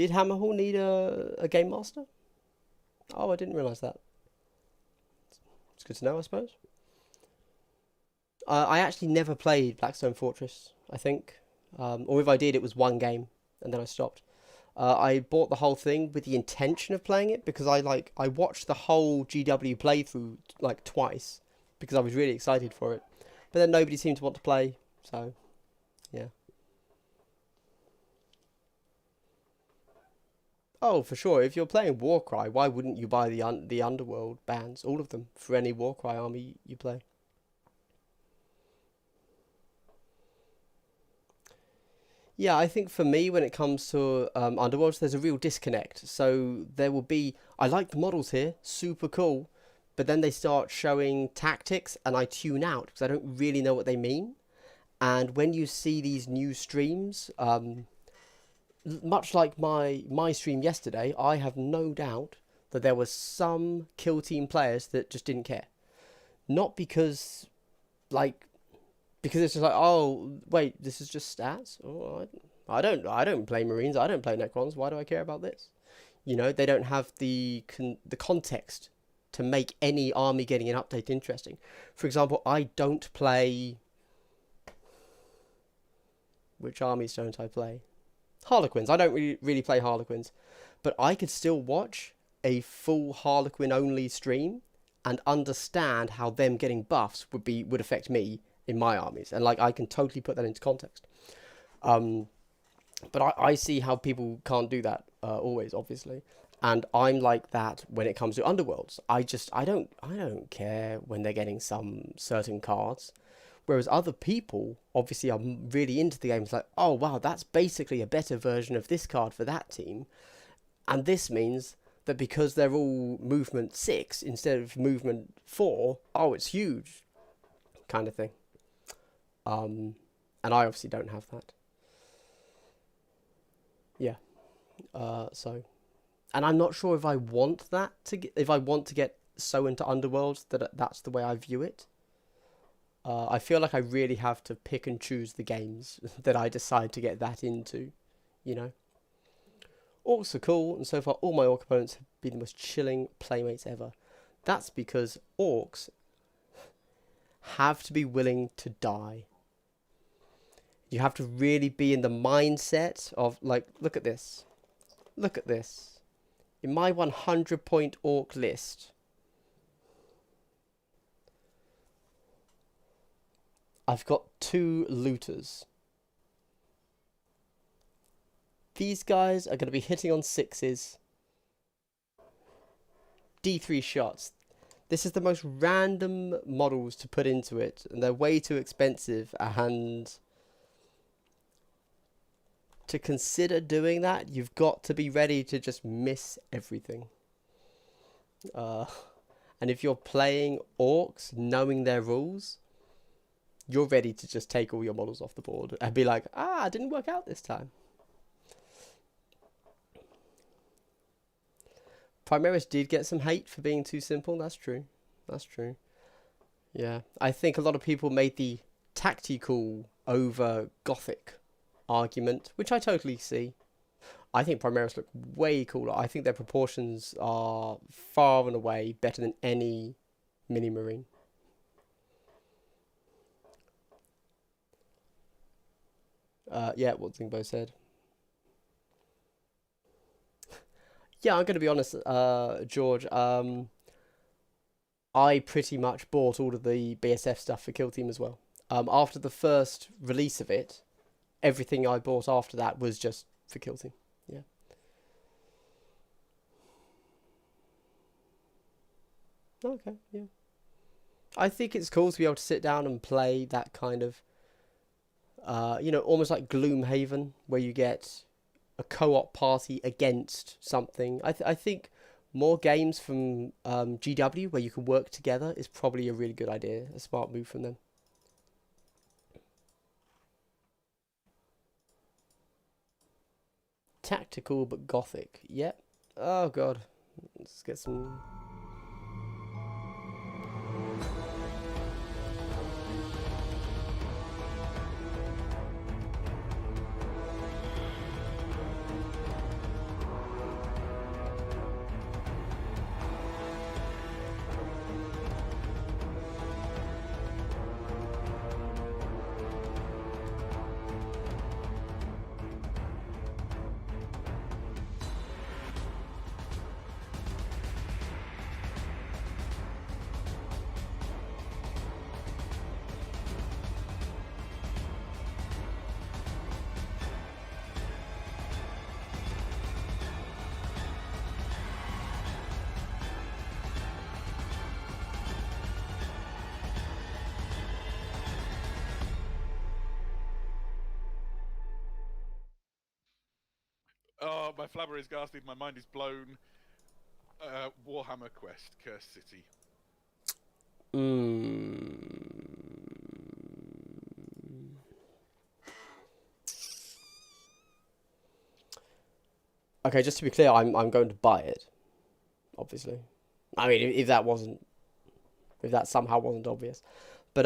Did Hammerhall need a game master? Oh, I didn't realise that. It's good to know, I suppose. I actually never played Blackstone Fortress, I think. Or if I did, it was one game, and then I stopped. I bought the whole thing with the intention of playing it, because I watched the whole GW playthrough, like, twice, because I was really excited for it. But then nobody seemed to want to play, so, yeah. Oh, for sure. If you're playing Warcry, why wouldn't you buy the Underworld bands, all of them, for any Warcry army you play? Yeah, I think for me, when it comes to Underworlds, there's a real disconnect. So there will be, I like the models here, super cool, but then they start showing tactics and I tune out because I don't really know what they mean. And when you see these new streams, much like my stream yesterday, I have no doubt that there was some kill team players that just didn't care. Not because, like, because it's just like, oh wait, this is just stats. Oh, I don't play Marines. I don't play Necrons. Why do I care about this? You know, they don't have the context to make any army getting an update interesting. For example, I don't play. Which armies don't I play? Harlequins. I don't really play Harlequins, but I could still watch a full Harlequin only stream and understand how them getting buffs would affect me in my armies, and like I can totally put that into context. But I see how people can't do that always, obviously, and I'm like that when it comes to Underworlds. I don't care when they're getting some certain cards, whereas other people obviously are really into the game. It's like, oh wow, that's basically a better version of this card for that team, and this means that because they're all movement 6 instead of movement 4, oh, it's huge, kind of thing. And I obviously don't have that. Yeah. So, and I'm not sure if I want that if I want to get so into Underworlds that that's the way I view it. I feel like I really have to pick and choose the games that I decide to get that into, you know. Orcs are cool, and so far all my orc opponents have been the most chilling playmates ever. That's because orcs have to be willing to die. You have to really be in the mindset of, like, look at this. Look at this. In my 100-point orc list, I've got 2 looters. These guys are going to be hitting on 6s. D3 shots. This is the most random models to put into it, and they're way too expensive, and to consider doing that, you've got to be ready to just miss everything. And if you're playing orcs, knowing their rules, you're ready to just take all your models off the board and be like, it didn't work out this time. Primaris did get some hate for being too simple. That's true. That's true. Yeah. I think a lot of people made the tactical over Gothic argument, which I totally see. I think Primaris look way cooler. I think their proportions are far and away better than any mini marine. Yeah, what Zingbo said. Yeah, I'm going to be honest, George. I pretty much bought all of the BSF stuff for Kill Team as well. After the first release of it, everything I bought after that was just for Kill Team. Yeah. Okay, yeah. I think it's cool to be able to sit down and play that kind of, you know, almost like Gloomhaven, where you get a co-op party against something. I think more games from GW where you can work together is probably a really good idea, a smart move from them. Tactical but Gothic. Yep. Oh god. Let's get some... Oh, my flabber is ghastly. My mind is blown. Warhammer Quest, Cursed City. Okay, just to be clear, I'm going to buy it. Obviously, I mean, if that wasn't, if that somehow wasn't obvious, but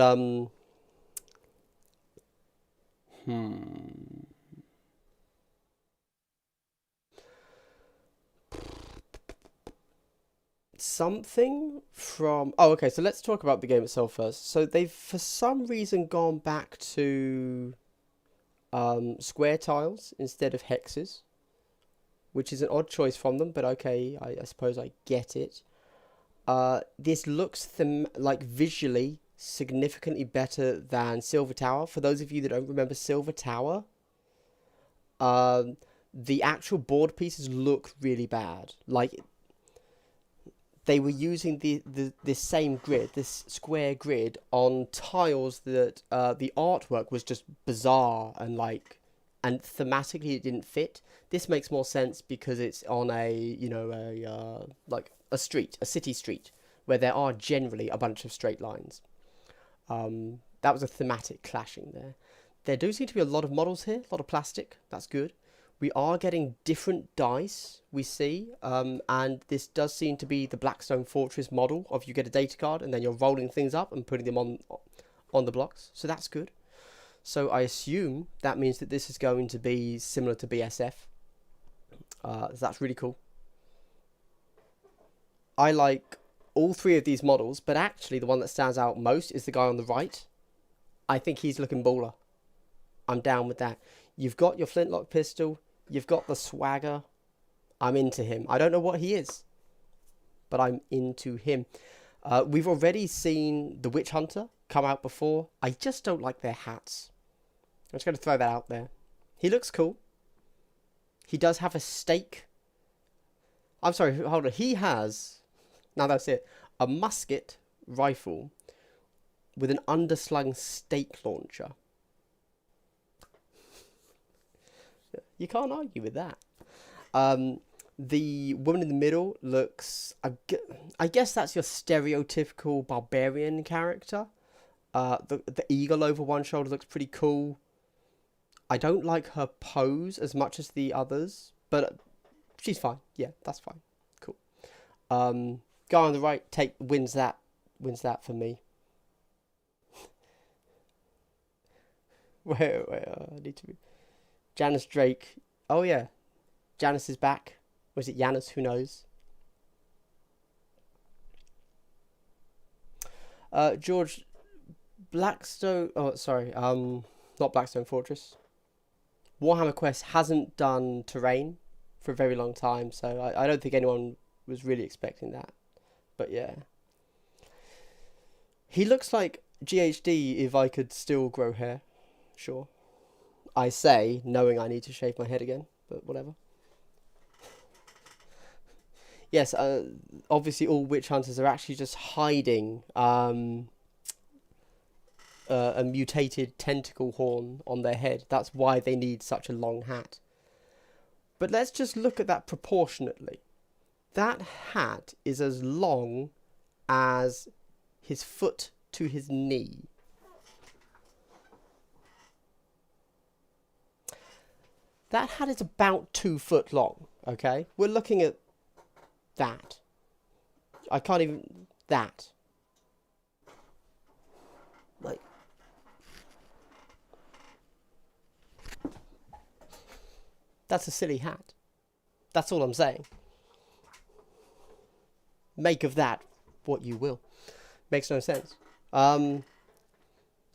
something from... Oh, okay, so let's talk about the game itself first. So they've, for some reason, gone back to square tiles instead of hexes, which is an odd choice from them, but okay, I suppose I get it. This looks like visually significantly better than Silver Tower. For those of you that don't remember Silver Tower, the actual board pieces look really bad. Like, they were using this same grid, this square grid, on tiles that the artwork was just bizarre and thematically it didn't fit. This makes more sense because it's on like a street, a city street, where there are generally a bunch of straight lines. That was a thematic clashing there. There do seem to be a lot of models here, a lot of plastic. That's good. We are getting different dice, we see, and this does seem to be the Blackstone Fortress model of you get a data card and then you're rolling things up and putting them on the blocks. So that's good. So I assume that means that this is going to be similar to BSF. So that's really cool. I like all three of these models, but actually the one that stands out most is the guy on the right. I think he's looking baller. I'm down with that. You've got your flintlock pistol. You've got the swagger. I'm into him. I don't know what he is, but I'm into him. We've already seen the Witch Hunter come out before. I just don't like their hats. I'm just going to throw that out there. He looks cool. He does have a stake. I'm sorry, hold on. He has, now that's it, a musket rifle with an underslung stake launcher. You can't argue with that. The woman in the middle looks... I guess that's your stereotypical barbarian character. The eagle over one shoulder looks pretty cool. I don't like her pose as much as the others, but she's fine. Yeah, that's fine. Cool. Guy on the right wins that for me. wait, I need to... Janice Drake. Oh, yeah. Janice is back. Was it Janice? Who knows? George Blackstone... Oh, sorry. Not Blackstone Fortress. Warhammer Quest hasn't done terrain for a very long time, so I don't think anyone was really expecting that. But, yeah. He looks like GHD if I could still grow hair. Sure. I say, knowing I need to shave my head again, but whatever. Yes, obviously all witch hunters are actually just hiding a mutated tentacle horn on their head. That's why they need such a long hat. But let's just look at that proportionately. That hat is as long as his foot to his knee. That hat is about 2 foot long, okay? We're looking at that. I can't even... That. Like... That's a silly hat. That's all I'm saying. Make of that what you will. Makes no sense. I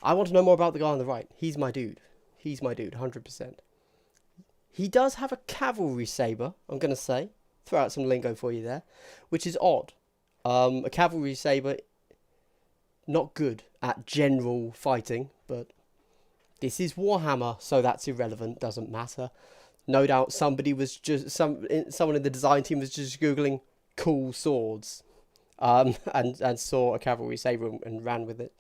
want to know more about the guy on the right. He's my dude. He's my dude, 100%. He does have a cavalry saber, I'm going to say. Throw out some lingo for you there. Which is odd. A cavalry saber, not good at general fighting, but this is Warhammer, so that's irrelevant, doesn't matter. No doubt somebody was just... someone in the design team was just Googling cool swords. And saw a cavalry saber and ran with it.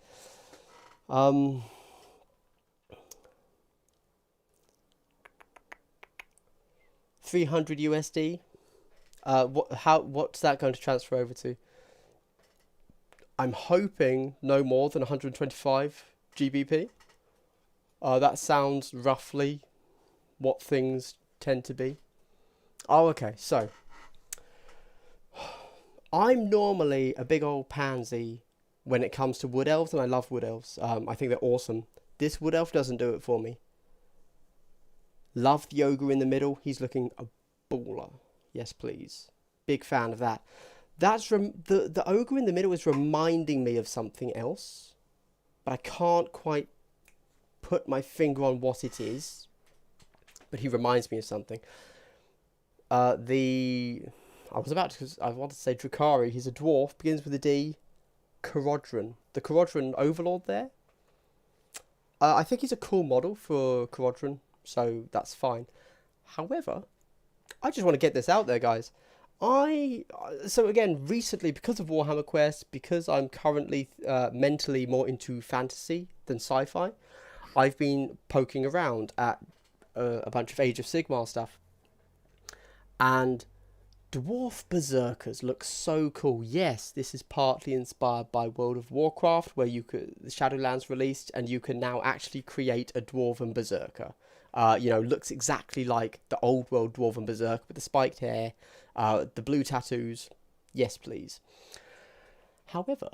300 USD. What's that going to transfer over to? I'm hoping no more than 125 GBP. That sounds roughly what things tend to be. Oh, okay, so I'm normally a big old pansy when it comes to wood elves, and I love wood elves. I think they're awesome. This wood elf doesn't do it for me. Love the ogre in the middle. He's looking a baller. Yes, please. Big fan of that. That's the ogre in the middle is reminding me of something else, but I can't quite put my finger on what it is. But he reminds me of something. I want to say Drakari. He's a dwarf. Begins with a D. Carodron. The Carodron Overlord there. I think he's a cool model for Carodron, so that's fine. However, I just want to get this out there, guys. So again, recently, because of Warhammer Quest, because I'm currently mentally more into fantasy than sci-fi, I've been poking around at a bunch of Age of Sigmar stuff. And Dwarf Berserkers look so cool. Yes, this is partly inspired by World of Warcraft, where the Shadowlands released, and you can now actually create a Dwarven Berserker. Looks exactly like the old world Dwarven Berserker with the spiked hair, the blue tattoos. Yes, please. However,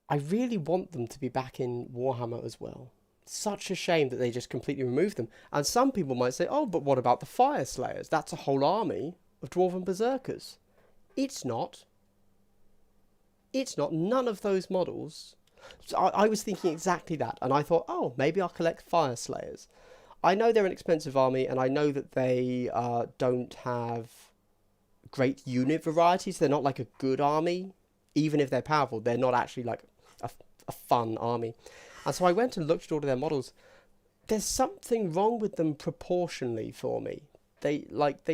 I really want them to be back in Warhammer as well. Such a shame that they just completely removed them. And some people might say, oh, but what about the Fire Slayers? That's a whole army of Dwarven Berserkers. It's not. It's not. None of those models. So I was thinking exactly that. And I thought, oh, maybe I'll collect Fire Slayers. I know they're an expensive army, and I know that they don't have great unit varieties. They're not like a good army. Even if they're powerful, they're not actually like a fun army. And so I went and looked at all of their models. There's something wrong with them proportionally for me. They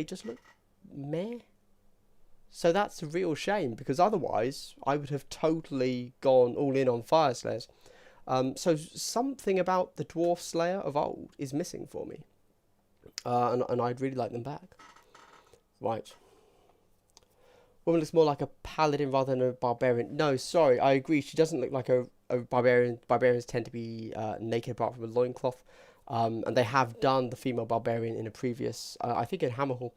just look meh. So that's a real shame, because otherwise I would have totally gone all in on Fire Slayers. So something about the Dwarf Slayer of old is missing for me. And I'd really like them back. Right. Woman looks more like a paladin rather than a barbarian. No, sorry, I agree. She doesn't look like a barbarian. Barbarians tend to be naked apart from a loincloth. And they have done the female barbarian in a previous, I think in Hammerhall.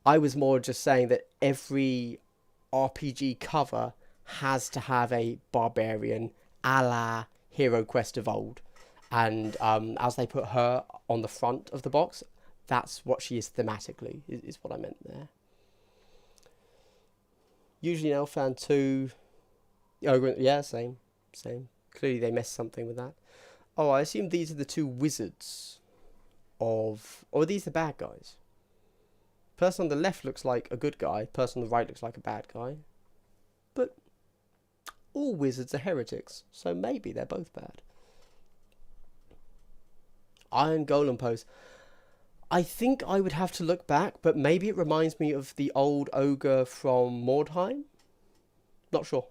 I was more just saying that every RPG cover has to have a barbarian a la Hero Quest of old. And as they put her on the front of the box, that's what she is thematically, is what I meant there. Usually an elf fan too. Oh, yeah, same. Clearly they messed something with that. Oh, I assume these are the two wizards of... Or are these the bad guys? Person on the left looks like a good guy. Person on the right looks like a bad guy. But all wizards are heretics, so maybe they're both bad. Iron Golem pose. I think I would have to look back, but maybe it reminds me of the old ogre from Mordheim. Not sure.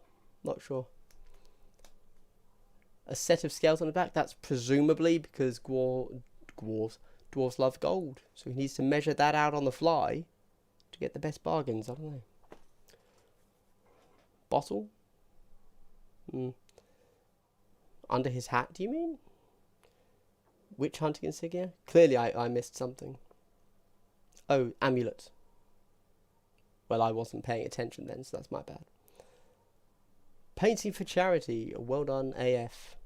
A set of scales on the back. That's presumably because dwarves love gold. So he needs to measure that out on the fly to get the best bargains. I don't know. Bottle? Under his hat, do you mean? Witch hunting insignia? Clearly I missed something. Oh, amulet. Well, I wasn't paying attention then, so that's my bad. Painting for charity. Well done, AF.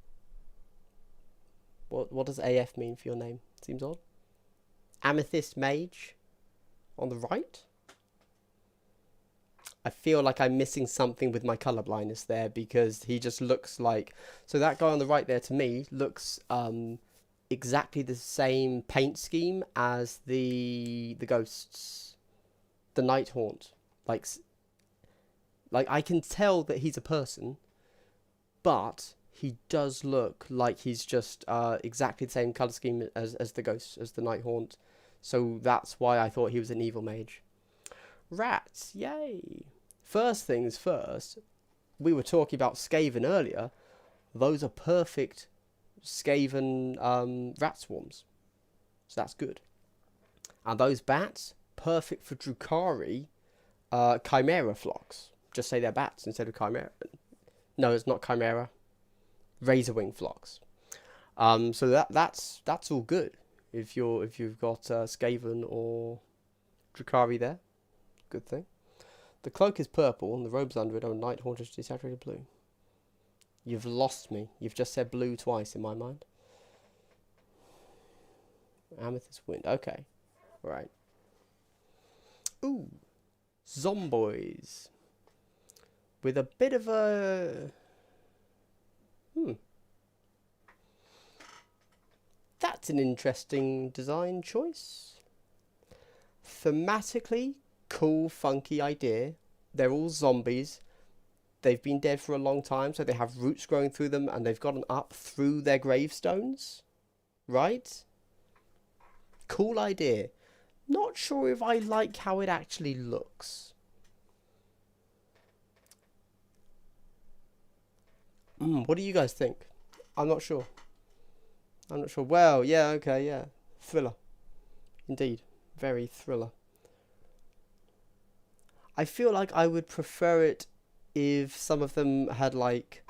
What does AF mean for your name? Seems odd. Amethyst Mage. On the right? I feel like I'm missing something with my colour blindness there, because he just looks like... So that guy on the right there, to me, looks... exactly the same paint scheme as the ghosts, the Night Haunt. Like I can tell that he's a person, but he does look like he's just exactly the same color scheme as the ghosts, as the Night Haunt. So that's why I thought he was an evil mage. Rats, yay! First things first, we were talking about Skaven earlier. Those are perfect Skaven rat swarms. So that's good. And those bats, perfect for Drukhari Chimera flocks. Just say they're bats instead of Chimera. No, it's not Chimera. Razorwing flocks. So that's all good. If you've got Skaven or Drukhari there, good thing. The cloak is purple and the robes under it are night haunted desaturated blue. You've lost me. You've just said blue twice in my mind. Amethyst wind. Okay. Right. Ooh. Zomboys. With a bit of a... That's an interesting design choice. Thematically, cool, funky idea. They're all zombies. They've been dead for a long time, so they have roots growing through them, and they've gotten up through their gravestones. Right? Cool idea. Not sure if I like how it actually looks. What do you guys think? I'm not sure. I'm not sure. Well, yeah, okay, yeah. Thriller. Indeed. Very thriller. I feel like I would prefer it if some of them had, like,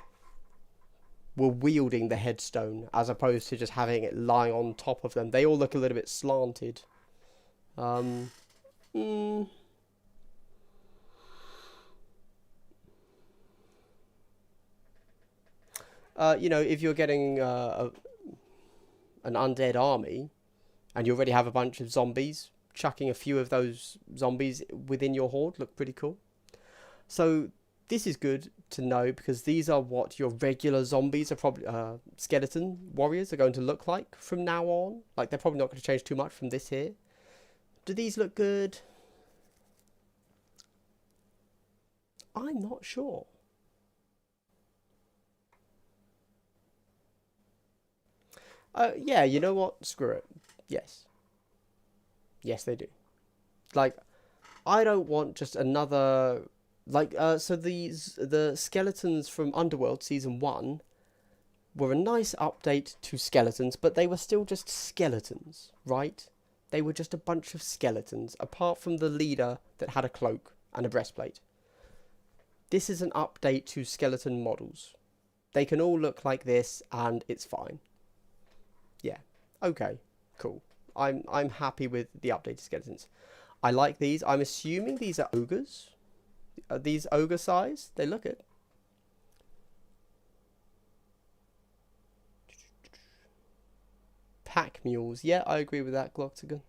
were wielding the headstone as opposed to just having it lying on top of them. They all look a little bit slanted. You know, if you're getting an undead army and you already have a bunch of zombies, chucking a few of those zombies within your horde look pretty cool. So this is good to know because these are what your regular zombies are probably skeleton warriors are going to look like from now on. Like, they're probably not going to change too much from this here. Do these look good? I'm not sure. Yeah, you know what? Screw it. Yes. Yes, they do. Like, I don't want just another... Like, so the skeletons from Underworld Season 1 were a nice update to skeletons, but they were still just skeletons, right? They were just a bunch of skeletons, apart from the leader that had a cloak and a breastplate. This is an update to skeleton models. They can all look like this, and it's fine. Yeah. Okay. Cool. I'm happy with the updated skeletons. I like these. I'm assuming these are ogres. Are these ogre size? They look it. Pack mules. Yeah, I agree with that, Gloctagon.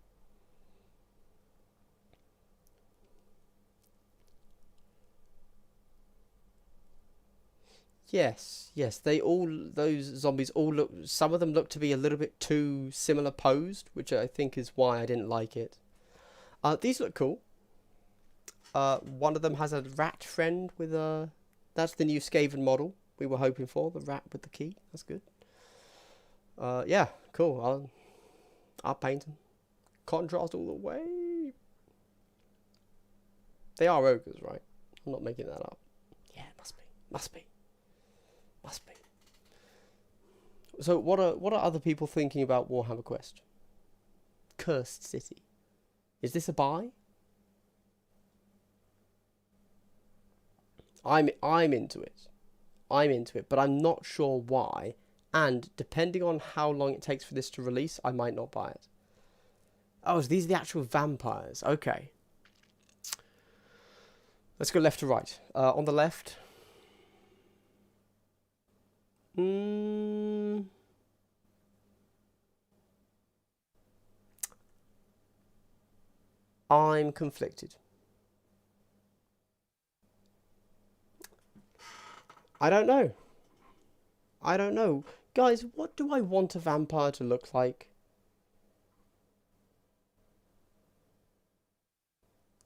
Yes, yes, those zombies all look, some of them look to be a little bit too similar posed, which I think is why I didn't like it. These look cool. One of them has a rat friend with a, that's the new Skaven model we were hoping for, the rat with the key. That's good. Yeah, cool. I'll paint them. Contrast all the way. They are ogres, right? I'm not making that up. Yeah, it must be. Must be. Must be. So what are other people thinking about Warhammer Quest? Cursed City. Is this a buy? I'm into it. I'm into it, but I'm not sure why. And depending on how long it takes for this to release, I might not buy it. Oh, so these are the actual vampires. Okay. Let's go left to right. On the left. I'm conflicted. I don't know. I don't know. Guys, what do I want a vampire to look like?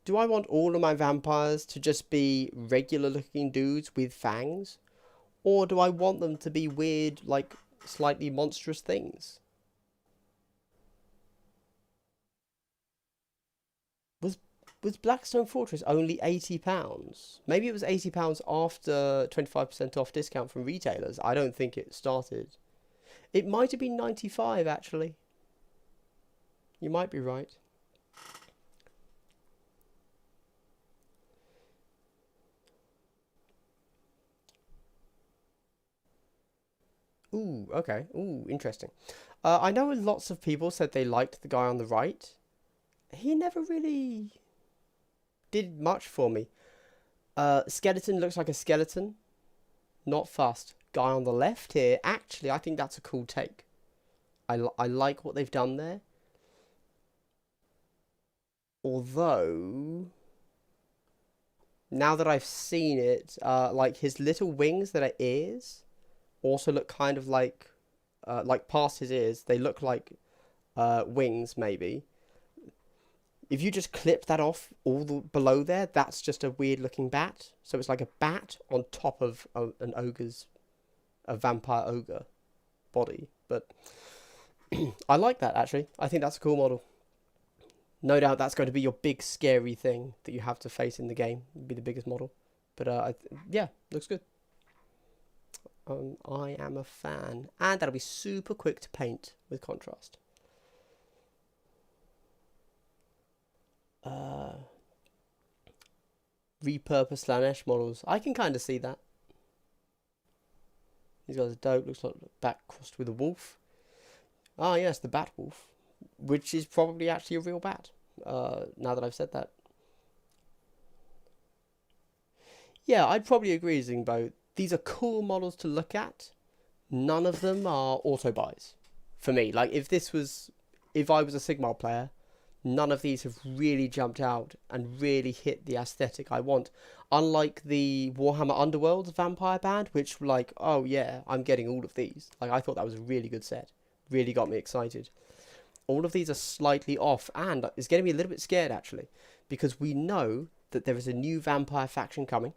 Do I want all of my vampires to just be regular looking dudes with fangs? Or do I want them to be weird, like, slightly monstrous things? Was Blackstone Fortress only £80? Maybe it was £80 after 25% off discount from retailers. I don't think it started. It might have been 95, actually. You might be right. Ooh, okay. Ooh, interesting. I know lots of people said they liked the guy on the right. He never really did much for me. Skeleton looks like a skeleton. Not fast. Guy on the left here, actually, I think that's a cool take. I like what they've done there. Although, now that I've seen it, like his little wings that are ears also look kind of like past his ears, they look like wings maybe. If you just clip that off all the below there, that's just a weird looking bat. So it's like a bat on top of a vampire ogre body. But I like that, actually. I think that's a cool model. No doubt that's going to be your big scary thing that you have to face in the game. It'll be the biggest model. But yeah, looks good. I am a fan. And that'll be super quick to paint with contrast. Repurposed Slanesh models. I can kind of see that. These guys are dope. Looks like a bat crossed with a wolf. Ah, yes, the bat wolf. Which is probably actually a real bat. Now that I've said that. Yeah, I'd probably agree, Zingbo. These are cool models to look at. None of them are auto buys. For me, like if I was a Sigmar player, none of these have really jumped out and really hit the aesthetic I want. Unlike the Warhammer Underworld's vampire band, which like, oh yeah, I'm getting all of these. Like I thought that was a really good set. Really got me excited. All of these are slightly off, and it's getting me a little bit scared actually, because we know that there is a new vampire faction coming.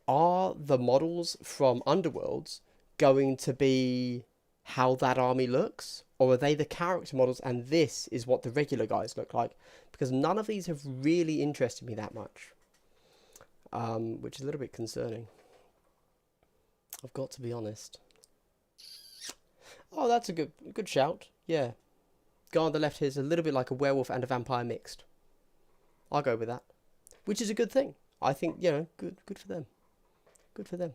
Are the models from Underworlds going to be how that army looks? Or are they the character models and this is what the regular guys look like? Because none of these have really interested me that much. Which is a little bit concerning. I've got to be honest. Oh, that's a good shout. Yeah. Guy on the left here is a little bit like a werewolf and a vampire mixed. I'll go with that. Which is a good thing. I think, you know, good for them. Good for them.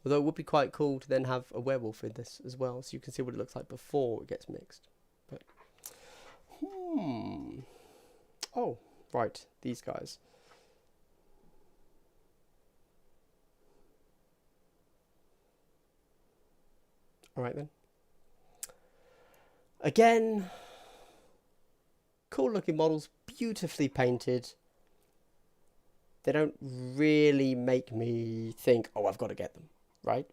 Although it would be quite cool to then have a werewolf in this as well, so you can see what it looks like before it gets mixed. But oh, right, these guys. All right then. Again, cool looking models, beautifully painted. They don't really make me think, oh, I've got to get them, right?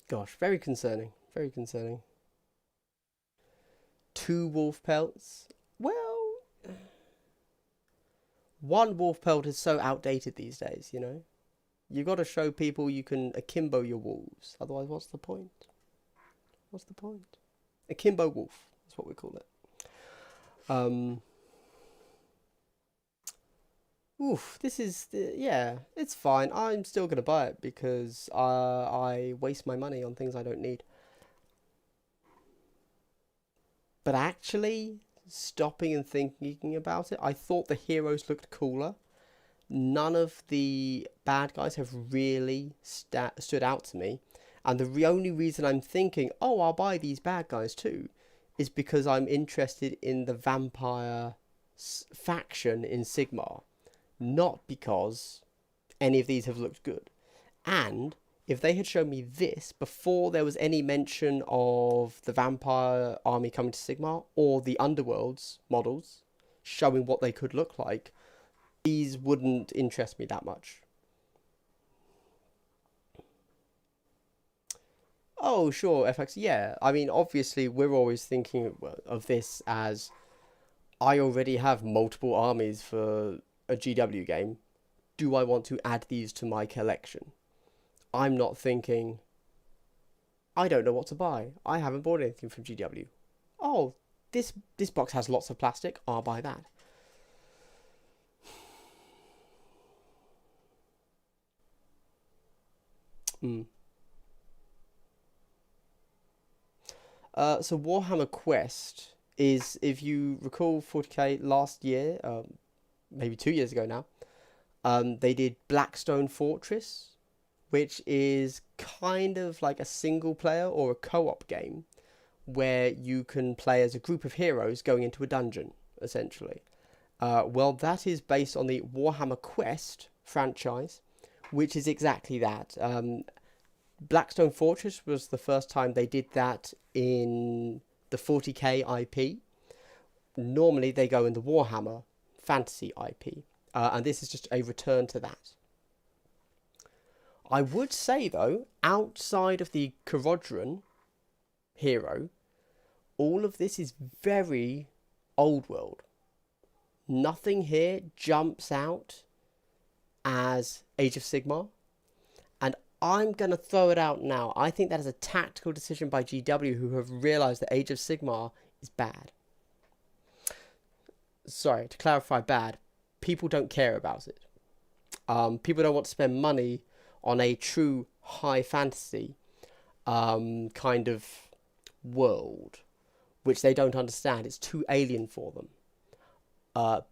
Gosh, very concerning, very concerning. 2 wolf pelts. Well, 1 wolf pelt is so outdated these days, you know? You've got to show people you can akimbo your wolves. Otherwise, what's the point? What's the point? Akimbo wolf. That's what we call it. Oof, this is, yeah, it's fine. I'm still going to buy it because I waste my money on things I don't need. But actually, stopping and thinking about it, I thought the heroes looked cooler. None of the bad guys have really stood out to me. And the only reason I'm thinking, oh, I'll buy these bad guys too, is because I'm interested in the vampire faction in Sigmar. Not because any of these have looked good. And if they had shown me this before there was any mention of the vampire army coming to Sigmar or the Underworlds models showing what they could look like, these wouldn't interest me that much. Oh, sure, FX, yeah. I mean, obviously, we're always thinking of this as I already have multiple armies for a GW game. Do I want to add these to my collection? I'm not thinking, I don't know what to buy. I haven't bought anything from GW. Oh, this box has lots of plastic. I'll buy that. Mm. So Warhammer Quest is, if you recall 40k last year, maybe 2 years ago now, they did Blackstone Fortress, which is kind of like a single player or a co-op game where you can play as a group of heroes going into a dungeon, essentially. Well, that is based on the Warhammer Quest franchise, which is exactly that. Blackstone Fortress was the first time they did that in the 40k IP. Normally they go in the Warhammer Fantasy IP, and this is just a return to that. I would say, though, outside of the Carodron hero, all of this is very old world. Nothing here jumps out as Age of Sigmar. And I'm going to throw it out now. I think that is a tactical decision by GW, who have realised that Age of Sigmar is bad. Sorry, to clarify, bad. People don't care about it. People don't want to spend money on a true high fantasy kind of world, which they don't understand. It's too alien for them.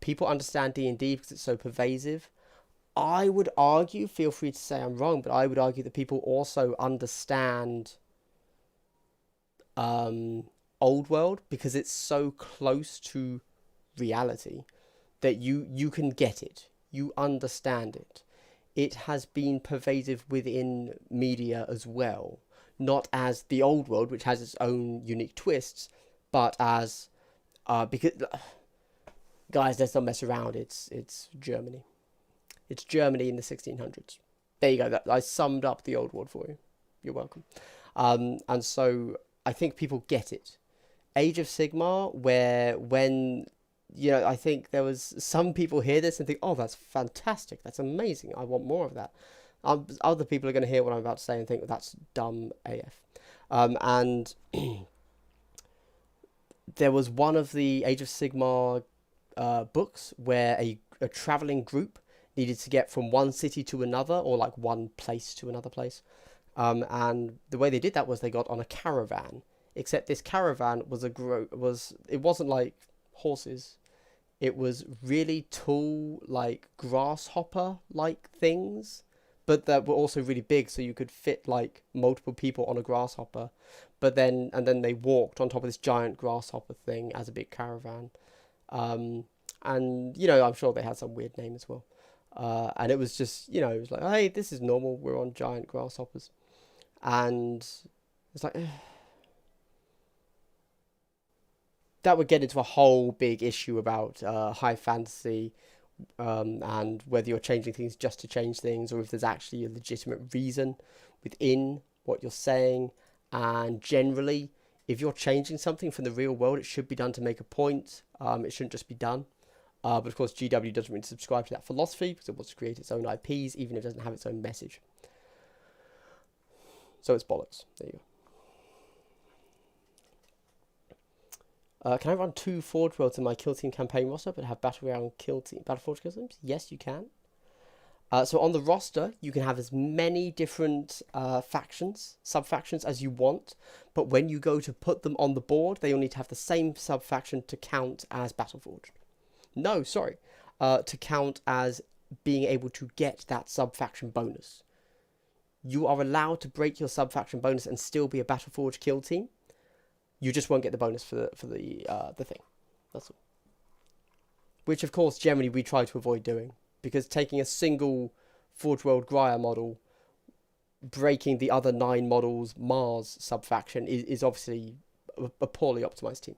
People understand D&D because it's so pervasive. I would argue, feel free to say I'm wrong, but I would argue that people also understand old world because it's so close to reality that you can get it. You understand it. It has been pervasive within media as well. Not as the old world, which has its own unique twists, but as because guys, let's not mess around. It's Germany. It's Germany in the 1600s. There you go. I summed up the old world for you. You're welcome. And so I think people get it. Age of Sigmar, when I think there was some people hear this and think, oh, that's fantastic. That's amazing. I want more of that. Other people are going to hear what I'm about to say and think, that's dumb AF. And there was one of the Age of Sigmar books where a traveling group needed to get from one city to another, or like one place to another place. And the way they did that was they got on a caravan. Except this caravan was it wasn't like horses. It was really tall, like grasshopper-like things, but that were also really big, so you could fit like multiple people on a grasshopper. But then they walked on top of this giant grasshopper thing as a big caravan. And I'm sure they had some weird name as well. And it was just, it was like, hey, this is normal. We're on giant grasshoppers. And it's like, that would get into a whole big issue about high fantasy and whether you're changing things just to change things, or if there's actually a legitimate reason within what you're saying. And generally, if you're changing something from the real world, it should be done to make a point. It shouldn't just be done. But of course, GW doesn't really subscribe to that philosophy because it wants to create its own IPs, even if it doesn't have its own message. So it's bollocks. There you go. Can I run 2 Forge Worlds in my Kill Team campaign roster, but have Battle Royale Battle Forge Kill Teams? Yes, you can. So on the roster, you can have as many different sub-factions as you want, but when you go to put them on the board, they all need to have the same sub-faction to count as Battleforged. No, sorry, to count as being able to get that sub-faction bonus. You are allowed to break your sub-faction bonus and still be a Battleforged kill team. You just won't get the bonus for the thing. That's all. Which, of course, generally we try to avoid doing, because taking a single Forge World Grya model, breaking the other 9 models Mars sub-faction is obviously a poorly optimized team.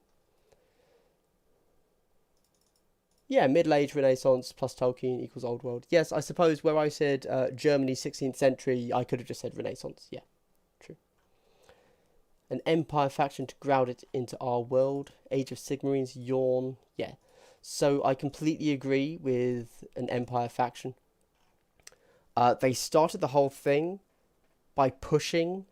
Yeah, Middle Age, Renaissance plus Tolkien equals Old World. Yes, I suppose where I said Germany 16th century, I could have just said Renaissance. Yeah, true. An Empire faction to ground it into our world. Age of Sigmarines, yawn. Yeah. So I completely agree with an Empire faction. They started the whole thing by pushing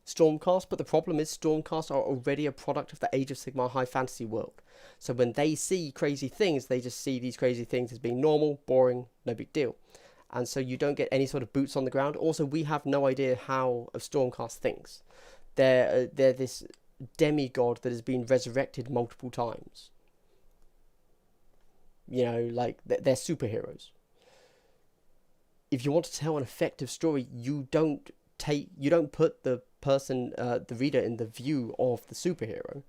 Stormcast, but the problem is Stormcast are already a product of the Age of Sigmar high fantasy world. So when they see crazy things, they just see these crazy things as being normal, boring, no big deal. and so you don't get any sort of boots on the ground. Also, we have no idea how a Stormcast thinks. They're this demigod that has been resurrected multiple times. You know, like they're superheroes. If you want to tell an effective story, you don't put the person, the reader, in the view of the superhero.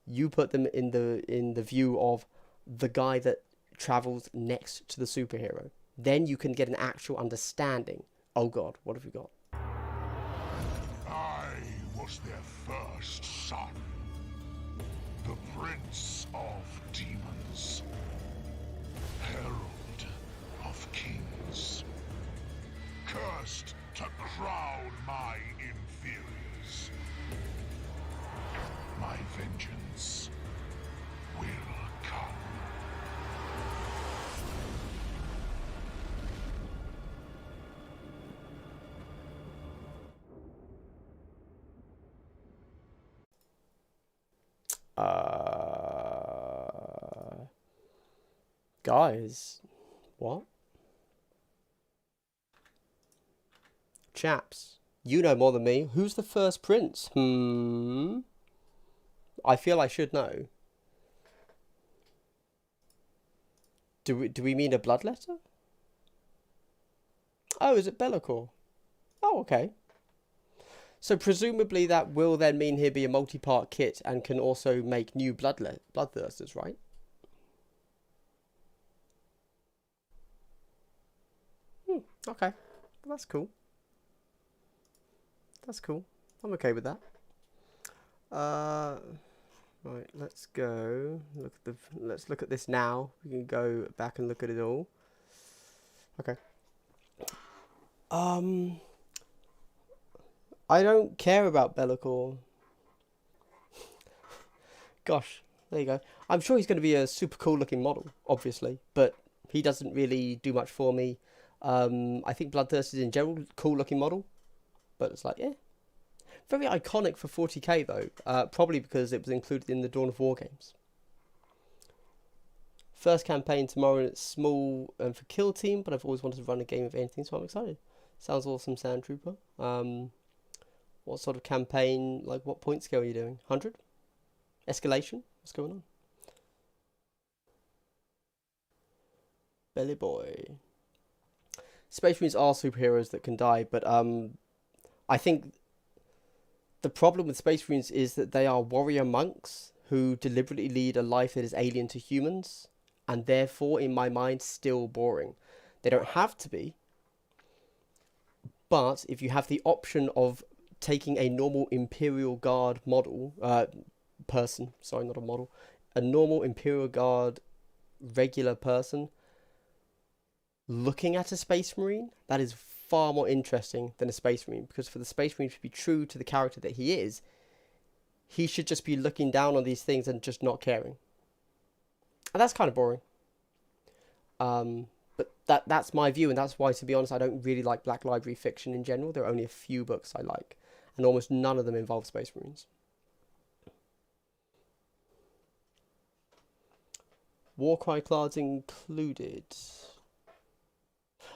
You put them in the view of the guy that travels next to the superhero. Then you can get an actual understanding. Oh God, what have we got? I was their first son, the Prince of Demons, Herald of Kings, cursed to crown my inferiors. My vengeance will come. Guys, what? Chaps, you know more than me. Who's the first prince? I feel I should know. Do we mean a bloodletter? Oh, is it Be'lakor? Oh, okay. So presumably that will then mean he'll be a multi-part kit and can also make new bloodthirsters, right? Okay, well, that's cool. That's cool. I'm okay with that. Right, let's go. Let's look at this now. We can go back and look at it all. Okay. I don't care about Be'lakor. Gosh, there you go. I'm sure he's going to be a super cool looking model, obviously, but he doesn't really do much for me. I think Bloodthirst is in general cool looking model, but it's like, yeah. Very iconic for 40k though, probably because it was included in the Dawn of War games. First campaign tomorrow, and it's small and for kill team, but I've always wanted to run a game of anything, so I'm excited. Sounds awesome, Sand Trooper. What sort of campaign, like what point scale are you doing? 100? Escalation? What's going on? Belly boy. Space Marines are superheroes that can die, but I think the problem with Space Marines is that they are warrior monks who deliberately lead a life that is alien to humans, and therefore, in my mind, still boring. They don't have to be, but if you have the option of taking a normal Imperial Guard model, person, sorry, not a model, a normal Imperial Guard regular person, looking at a Space Marine, that is far more interesting than a Space Marine, because for the Space Marine to be true to the character that he is, he should just be looking down on these things and just not caring. And that's kind of boring. But that's my view, and that's why, to be honest, I don't really like Black Library fiction in general. There are only a few books I like, and almost none of them involve Space Marines. Warcry cards included.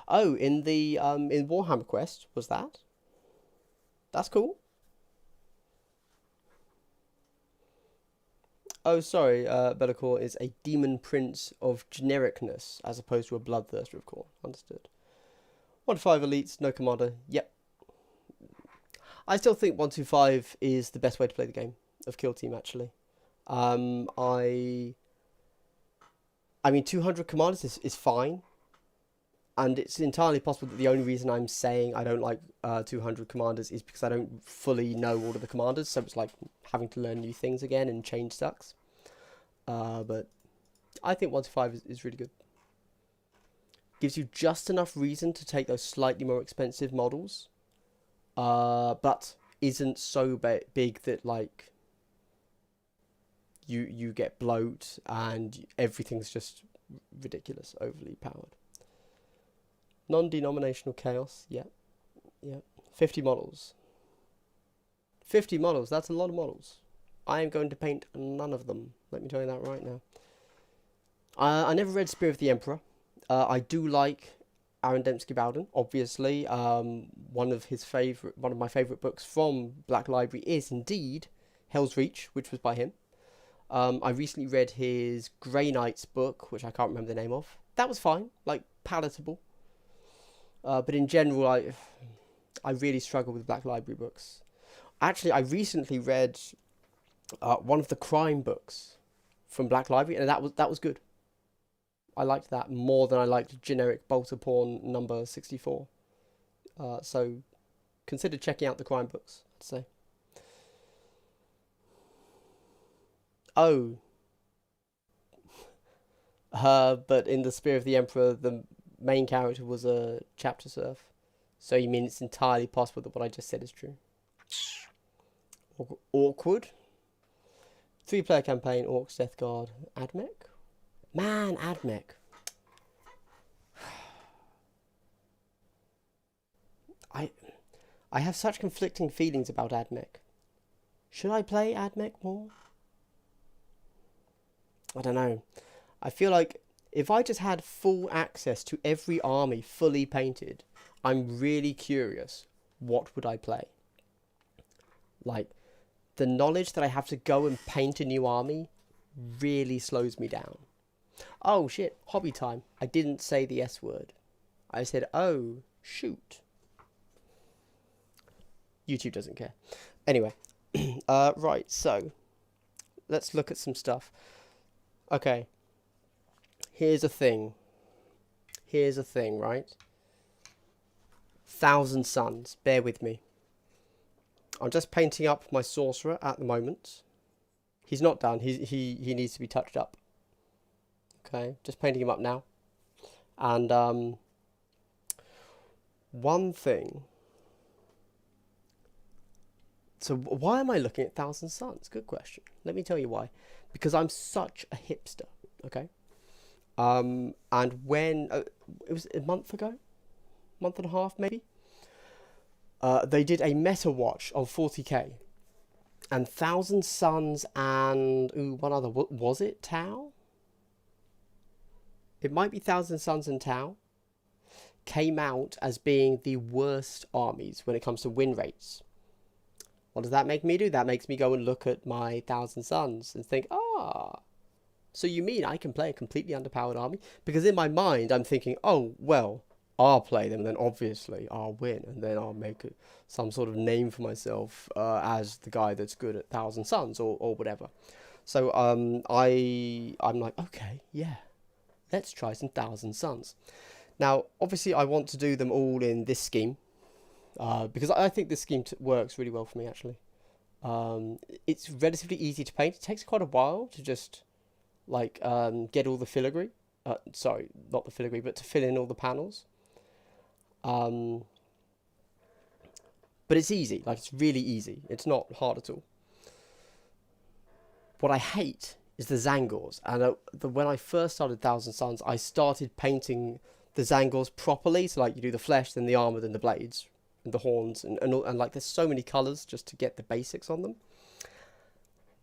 Oh, in the in Warhammer Quest, was that? That's cool. Oh, sorry, Be'lakor is a demon prince of genericness, as opposed to a bloodthirster of core. Understood. 1 to 5 elites, no commander. Yep. I still think 1 to 5 is the best way to play the game of Kill Team, actually. I mean, 200 commanders is fine. And it's entirely possible that the only reason I'm saying I don't like 200 commanders is because I don't fully know all of the commanders. So it's like having to learn new things again, and change sucks. But I think 1 to 5 is really good. Gives you just enough reason to take those slightly more expensive models. But isn't so big that like you get bloat and everything's just ridiculous, overly powered. Non-denominational chaos, yeah. 50 models. 50 models, that's a lot of models. I am going to paint none of them. Let me tell you that right now. I never read Spear of the Emperor. I do like Aaron Dembski-Bowden, obviously. One of my favorite books from Black Library is indeed Hell's Reach, which was by him. I recently read his Grey Knights book, which I can't remember the name of. That was fine, like palatable. But in general, I really struggle with Black Library books. Actually, I recently read one of the crime books from Black Library, and that was good. I liked that more than I liked generic Bolter Porn number 64. So consider checking out the crime books, I'd say. Oh. But in The Spear of the Emperor, the main character was a chapter serf. So you mean it's entirely possible that what I just said is true? Awkward. 3-player campaign, Orcs, Death Guard, Admech? Man, Admech. I have such conflicting feelings about Admech. Should I play Admech more? I don't know. I feel like if I just had full access to every army fully painted, I'm really curious, what would I play? Like, the knowledge that I have to go and paint a new army really slows me down. Oh shit, hobby time. I didn't say the S word. I said, oh, shoot. YouTube doesn't care. Anyway, right, so let's look at some stuff. Okay, here's a thing, right? 1,000 Suns, bear with me. I'm just painting up my sorcerer at the moment. He's not done, he needs to be touched up. Okay, just painting him up now. And one thing. So why am I looking at 1,000 Suns? Good question. Let me tell you why. Because I'm such a hipster, okay? And when, it was a month ago? Month and a half, maybe? They did a meta watch on 40k. And 1,000 Suns and, one other, was it Tau? It might be 1,000 Suns and Tau. Came out as being the worst armies when it comes to win rates. What does that make me do? That makes me go and look at my 1,000 Suns and think, so you mean I can play a completely underpowered army? Because in my mind, I'm thinking, oh, well, I'll play them, and then obviously I'll win, and then I'll make some sort of name for myself as the guy that's good at 1,000 Suns or whatever. So I'm like, okay, yeah, let's try some 1,000 Suns. Now, obviously, I want to do them all in this scheme. Because I think this scheme works really well for me, actually. It's relatively easy to paint. It takes quite a while to just, like, get all the filigree. Sorry, not the filigree, but to fill in all the panels. But it's easy. Like, it's really easy. It's not hard at all. What I hate is the Zangors. And when I first started 1,000 Suns, I started painting the Zangors properly. So, like, you do the flesh, then the armor, then the blades. And the horns and like there's so many colours just to get the basics on them.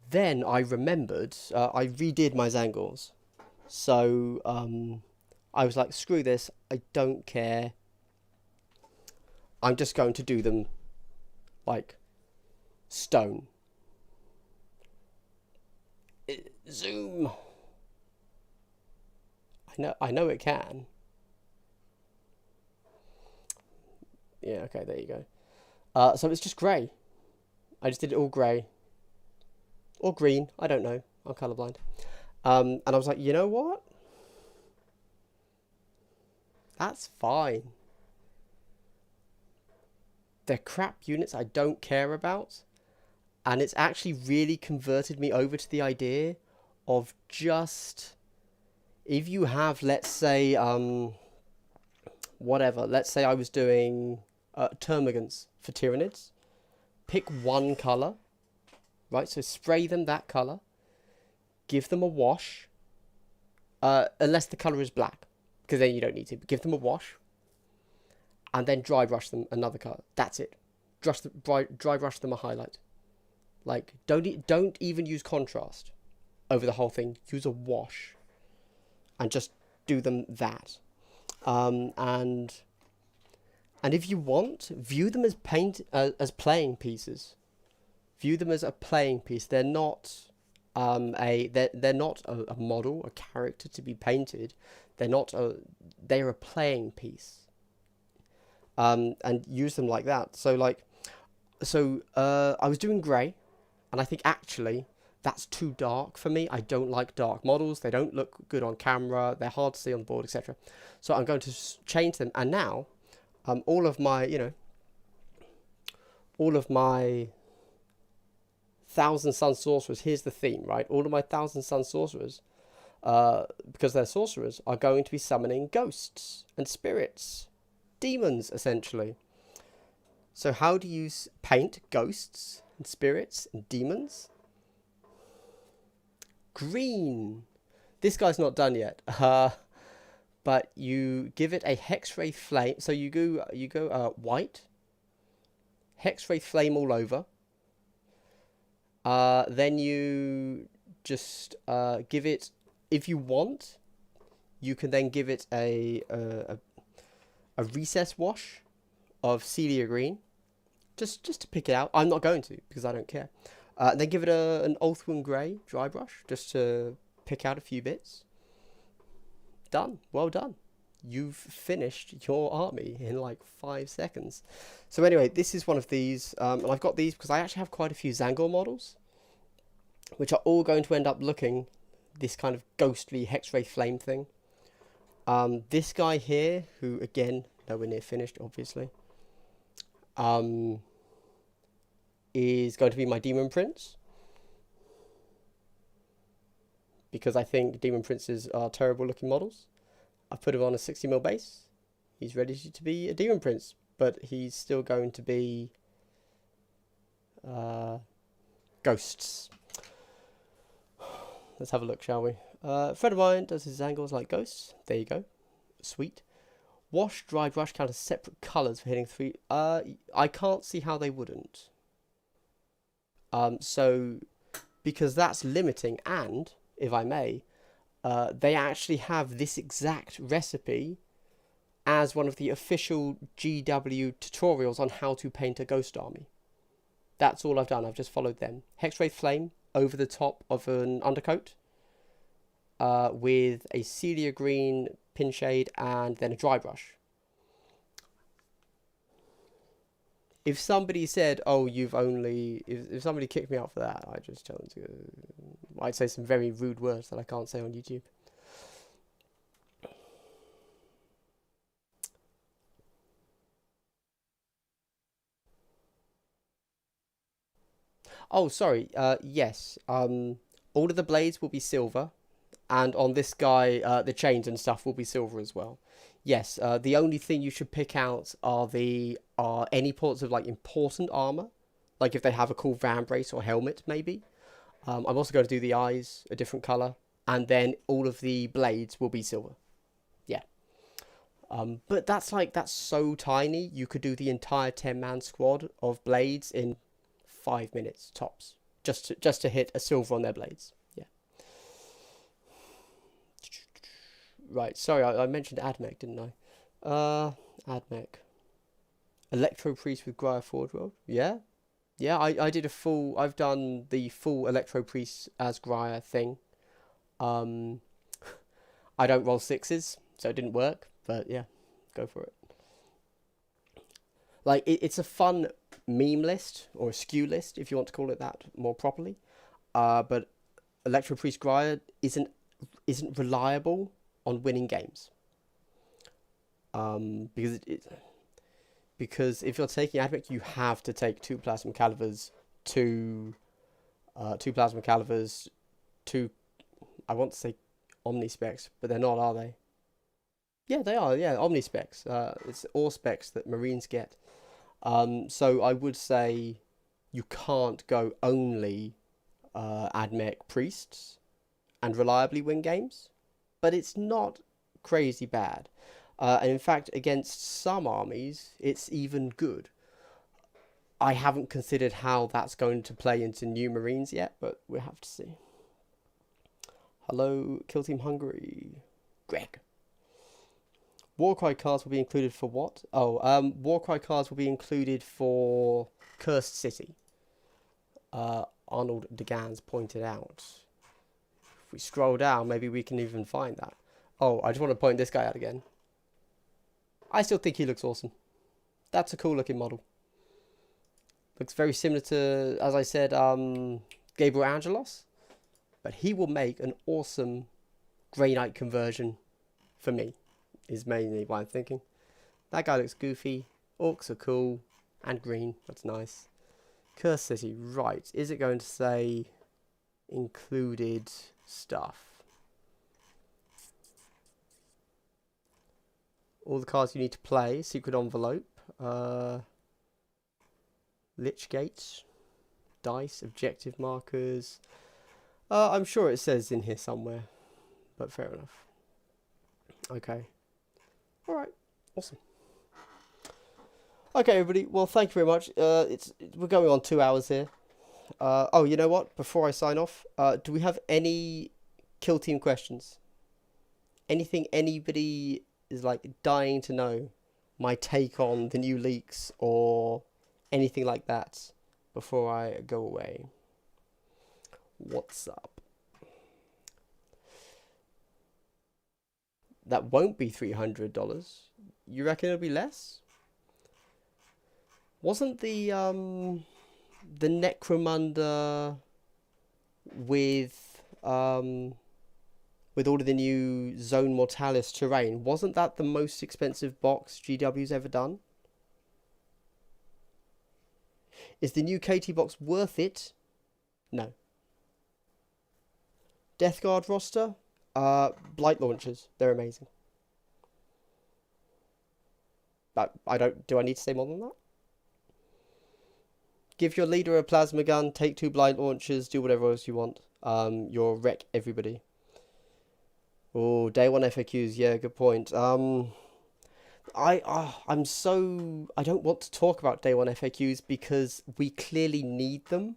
Then I remembered I redid my Zangors, so I was like, screw this, I don't care, I'm just going to do them like stone. Zoom. I know it can. Yeah, okay, there you go. So it's just grey. I just did it all grey. Or green, I don't know. I'm colourblind. And I was like, you know what? That's fine. They're crap units I don't care about. And it's actually really converted me over to the idea of just... If you have, let's say, whatever. Let's say I was doing... termagants for Tyranids. Pick one colour, right? So spray them that colour, give them a wash, unless the colour is black, because then you don't need to. But give them a wash, and then dry brush them another colour. That's it. Dry brush them a highlight. Like don't even use contrast over the whole thing. Use a wash, and just do them that. And if you want, view them as as playing pieces. View them as a playing piece. They're not they're not a model, a character to be painted. They're a playing piece. And use them like that. So I was doing grey, and I think actually that's too dark for me. I don't like dark models. They don't look good on camera. They're hard to see on the board, etc. So I'm going to change them. And now, all of my Thousand Sun Sorcerers, here's the theme, right? All of my Thousand Sun Sorcerers, because they're sorcerers, are going to be summoning ghosts and spirits. Demons, essentially. So how do you paint ghosts and spirits and demons? Green. This guy's not done yet. But you give it a Hexray Flame. So you go white. Hexray Flame all over. Then you just give it, if you want, you can then give it a recess wash of Celia Green, just to pick it out. I'm not going to, because I don't care. Then give it an Ulthwyn Grey dry brush, just to pick out a few bits. Done. Well done. You've finished your army in like 5 seconds. So anyway, this is one of these, and I've got these because I actually have quite a few Zangor models, which are all going to end up looking this kind of ghostly Hexray Flame thing. This guy here, who again, nowhere near finished, obviously, is going to be my Demon Prince. Because I think Demon Princes are terrible looking models. I've put him on a 60mm base. He's ready to be a Demon Prince, but he's still going to be ghosts. Let's have a look, shall we? A friend of mine does his angles like ghosts. There you go. Sweet. Wash, dry brush count as separate colours for hitting 3. I can't see how they wouldn't. So, because that's limiting, and, if I may, they actually have this exact recipe as one of the official GW tutorials on how to paint a ghost army. That's all I've done. I've just followed them. Hexray Flame over the top of an undercoat with a Celia Green pin shade and then a dry brush. If somebody said, oh, you've only... If somebody kicked me out for that, I'd just tell them to... I'd say some very rude words that I can't say on YouTube. Oh, sorry. Yes. All of the blades will be silver. And on this guy, the chains and stuff will be silver as well. Yes, the only thing you should pick out are any parts of like important armor, like if they have a cool vambrace or helmet, maybe. I'm also going to do the eyes a different color, and then all of the blades will be silver. Yeah. But that's so tiny. You could do the entire 10-man squad of blades in 5 minutes tops, just to hit a silver on their blades. Right, sorry, I mentioned Admech, didn't I? Admech. Electro Priest with Grya Forward World. Yeah? Yeah, I did I've done the full Electro Priest as Grya thing. I don't roll 6s, so it didn't work, but yeah, go for it. Like, it's a fun meme list, or a skew list, if you want to call it that more properly. But Electro Priest Grya isn't reliable on winning games, because if you're taking Admech, you have to take 2 Plasma Calivers, 2 Plasma Calivers, 2, I want to say Omnispecs, but they're not, are they? Yeah, they are. Yeah, Omnispecs. It's all specs that Marines get. So I would say you can't go only Admech Priests and reliably win games. But it's not crazy bad. And in fact, against some armies, it's even good. I haven't considered how that's going to play into new Marines yet, but we'll have to see. Hello, Kill Team Hungary. Greg. Warcry cards will be included for what? Oh, Warcry cards will be included for Cursed City. Arnold DeGans pointed out. If we scroll down, maybe we can even find that. Oh, I just want to point this guy out again. I still think he looks awesome. That's a cool looking model. Looks very similar to, as I said, Gabriel Angelos. But he will make an awesome Grey Knight conversion for me, is mainly what I'm thinking. That guy looks goofy. Orcs are cool. And green. That's nice. Curse City. Right. Is it going to say included stuff? All the cards you need to play. Secret Envelope. Lichgate. Dice. Objective markers. I'm sure it says in here somewhere. But fair enough. Okay. Alright. Awesome. Okay, everybody. Well, thank you very much. We're going on 2 hours here. Oh, you know what? Before I sign off, do we have any Kill Team questions? Anything anybody is like dying to know? My take on the new leaks or anything like that before I go away? What's up? That won't be $300. You reckon it'll be less? Wasn't the Necromunda with all of the new Zone Mortalis terrain, wasn't that the most expensive box GW's ever done? Is the new KT box worth it? No. Death Guard roster? Blight launchers. They're amazing. But do I need to say more than that? Give your leader a plasma gun, take 2 blind launchers, do whatever else you want. You'll wreck everybody. Oh, day 1 FAQs, yeah, good point. I don't want to talk about day 1 FAQs because we clearly need them.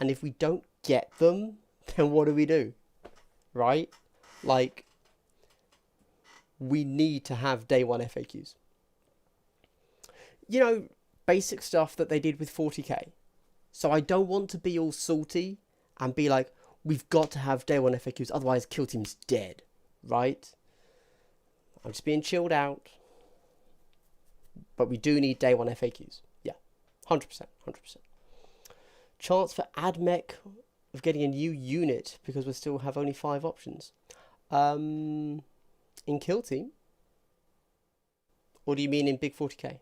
And if we don't get them, then what do? Right? Like, we need to have day 1 FAQs. You know, basic stuff that they did with 40k. So I don't want to be all salty and be like, we've got to have day 1 FAQs, otherwise Kill Team's dead, right? I'm just being chilled out. But we do need day 1 FAQs. Yeah, 100%, 100%. Chance for AdMech of getting a new unit because we still have only 5 options. In Kill Team? Or do you mean in Big 40k?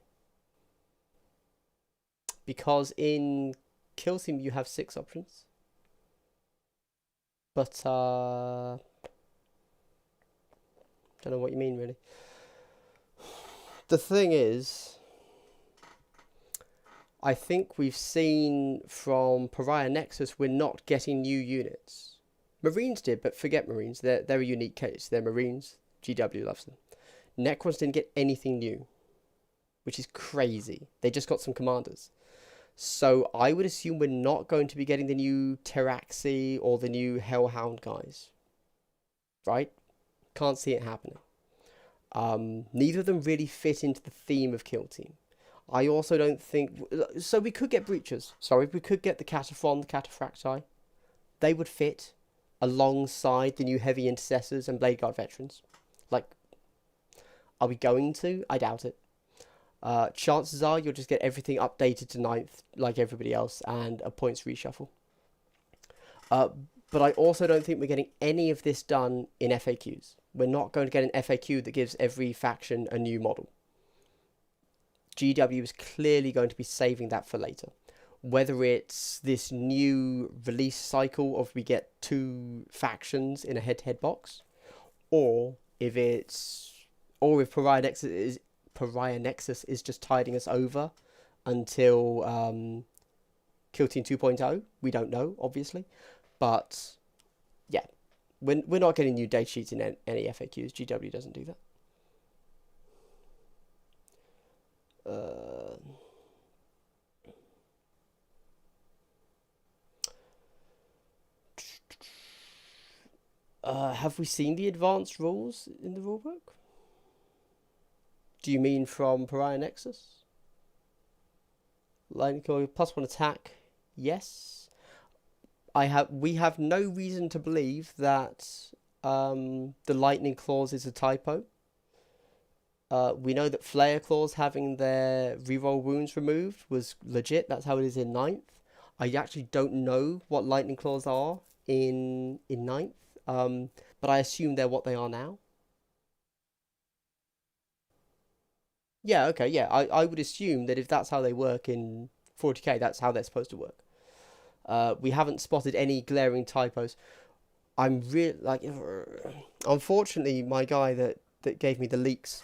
Because in Kill Team you have 6 options. But, don't know what you mean really. The thing is, I think we've seen from Pariah Nexus we're not getting new units. Marines did, but forget Marines. They're a unique case. They're Marines. GW loves them. Necrons didn't get anything new, which is crazy. They just got some commanders. So I would assume we're not going to be getting the new Teraxi or the new Hellhound guys. Right? Can't see it happening. Neither of them really fit into the theme of Kill Team. I also don't think... So we could get Breachers. Sorry, we could get the Cataphron, the Cataphracti. They would fit alongside the new Heavy Intercessors and Blade Guard Veterans. Like, are we going to? I doubt it. Chances are you'll just get everything updated to 9th like everybody else and a points reshuffle. But I also don't think we're getting any of this done in FAQs. We're not going to get an FAQ that gives every faction a new model. GW is clearly going to be saving that for later. Whether it's this new release cycle of we get 2 factions in a head-to-head box, or if Pariah Nexus is just tiding us over until Kill Team 2.0. We don't know, obviously. But, yeah. We're not getting new date sheets in any FAQs. GW doesn't do that. Have we seen the advanced rules in the rulebook? Do you mean from Pariah Nexus? Lightning claw +1 attack. Yes. We have no reason to believe that the lightning claws is a typo. We know that Flare claws having their reroll wounds removed was legit. That's how it is in 9th. I actually don't know what lightning claws are in 9th, but I assume they're what they are now. Yeah, okay, yeah. I would assume that if that's how they work in 40k, that's how they're supposed to work. We haven't spotted any glaring typos. I'm really like, unfortunately, my guy that gave me the leaks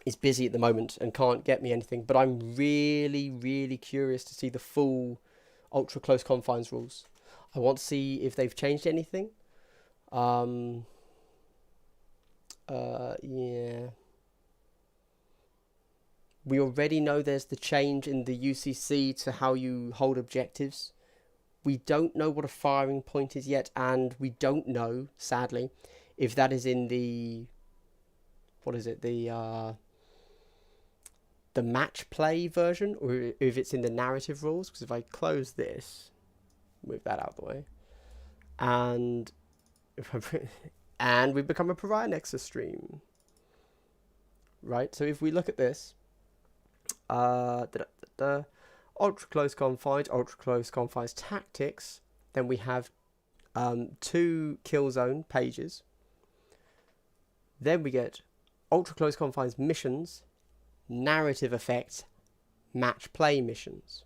is busy at the moment and can't get me anything. But I'm really curious to see the full ultra close confines rules. I want to see if they've changed anything. Yeah. We already know there's the change in the UCC to how you hold objectives. We don't know what a firing point is yet, and we don't know, sadly, if that is in the... What is it? The match play version, or if it's in the narrative rules. Because if I close this, move that out of the way, and and we become a Pariah Nexus stream, right? So if we look at this, ultra close confines tactics, then we have 2 kill zone pages. Then we get ultra close confines missions, narrative effects, match play missions.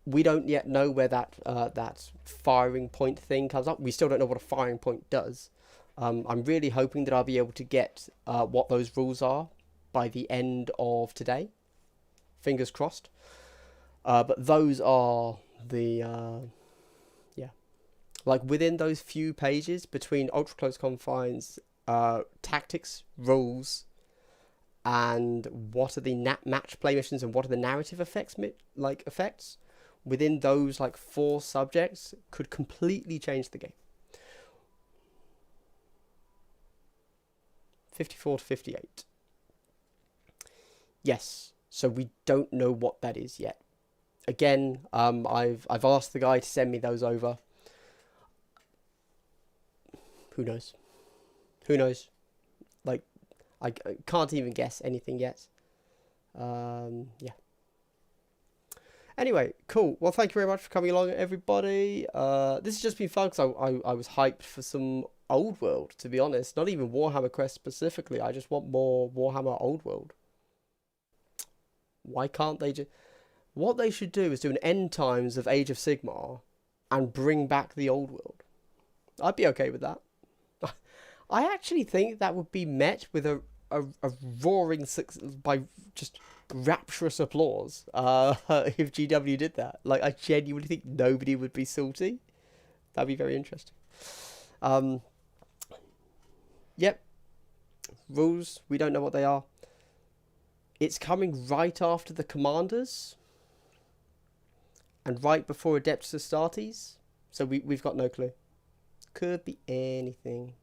We don't yet know where that firing point thing comes up. We still don't know what a firing point does. I'm really hoping that I'll be able to get what those rules are by the end of today. Fingers crossed. But those are the yeah, like within those few pages between ultra close confines tactics rules and what are the match play missions and what are the narrative effects effects within those 4 subjects could completely change the game. 54 to 58. Yes, so we don't know what that is yet. Again, I've asked the guy to send me those over. Who knows? Who knows? I can't even guess anything yet. Yeah. Anyway, cool. Well, thank you very much for coming along, everybody. This has just been fun because I was hyped for some Old World, to be honest. Not even Warhammer Quest specifically. I just want more Warhammer Old World. Why can't they just... What they should do is do an end times of Age of Sigmar and bring back the Old World. I'd be okay with that. I actually think that would be met with a roaring by just rapturous applause if GW did that. I genuinely think nobody would be salty. That'd be very interesting. Yep. Rules, we don't know what they are. It's coming right after the Commanders and right before Adeptus Astartes, so we've got no clue. Could be anything.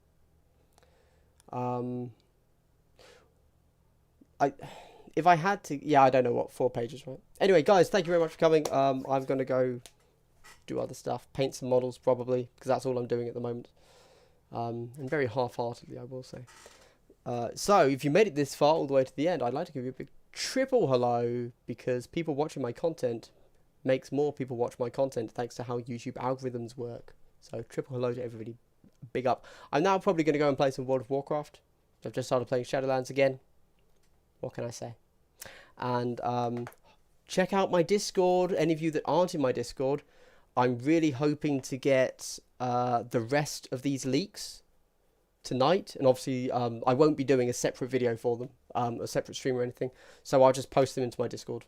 If I had to, yeah, I don't know what 4 pages, right? Anyway, guys, thank you very much for coming. I'm going to go do other stuff, paint some models probably, because that's all I'm doing at the moment. And very half-heartedly, I will say. So, if you made it this far, all the way to the end, I'd like to give you a big triple hello, because people watching my content makes more people watch my content thanks to how YouTube algorithms work. So, triple hello to everybody. Big up. I'm now probably going to go and play some World of Warcraft. I've just started playing Shadowlands again. What can I say? And check out my Discord. Any of you that aren't in my Discord, I'm really hoping to get the rest of these leaks tonight. And obviously, I won't be doing a separate video for them, a separate stream or anything. So I'll just post them into my Discord,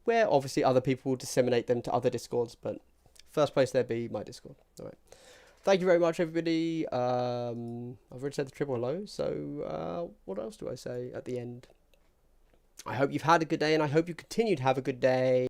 where obviously other people will disseminate them to other Discords. But first place there be my Discord. All right. Thank you very much, everybody. I've already said the triple hello. So what else do I say at the end? I hope you've had a good day, and I hope you continue to have a good day.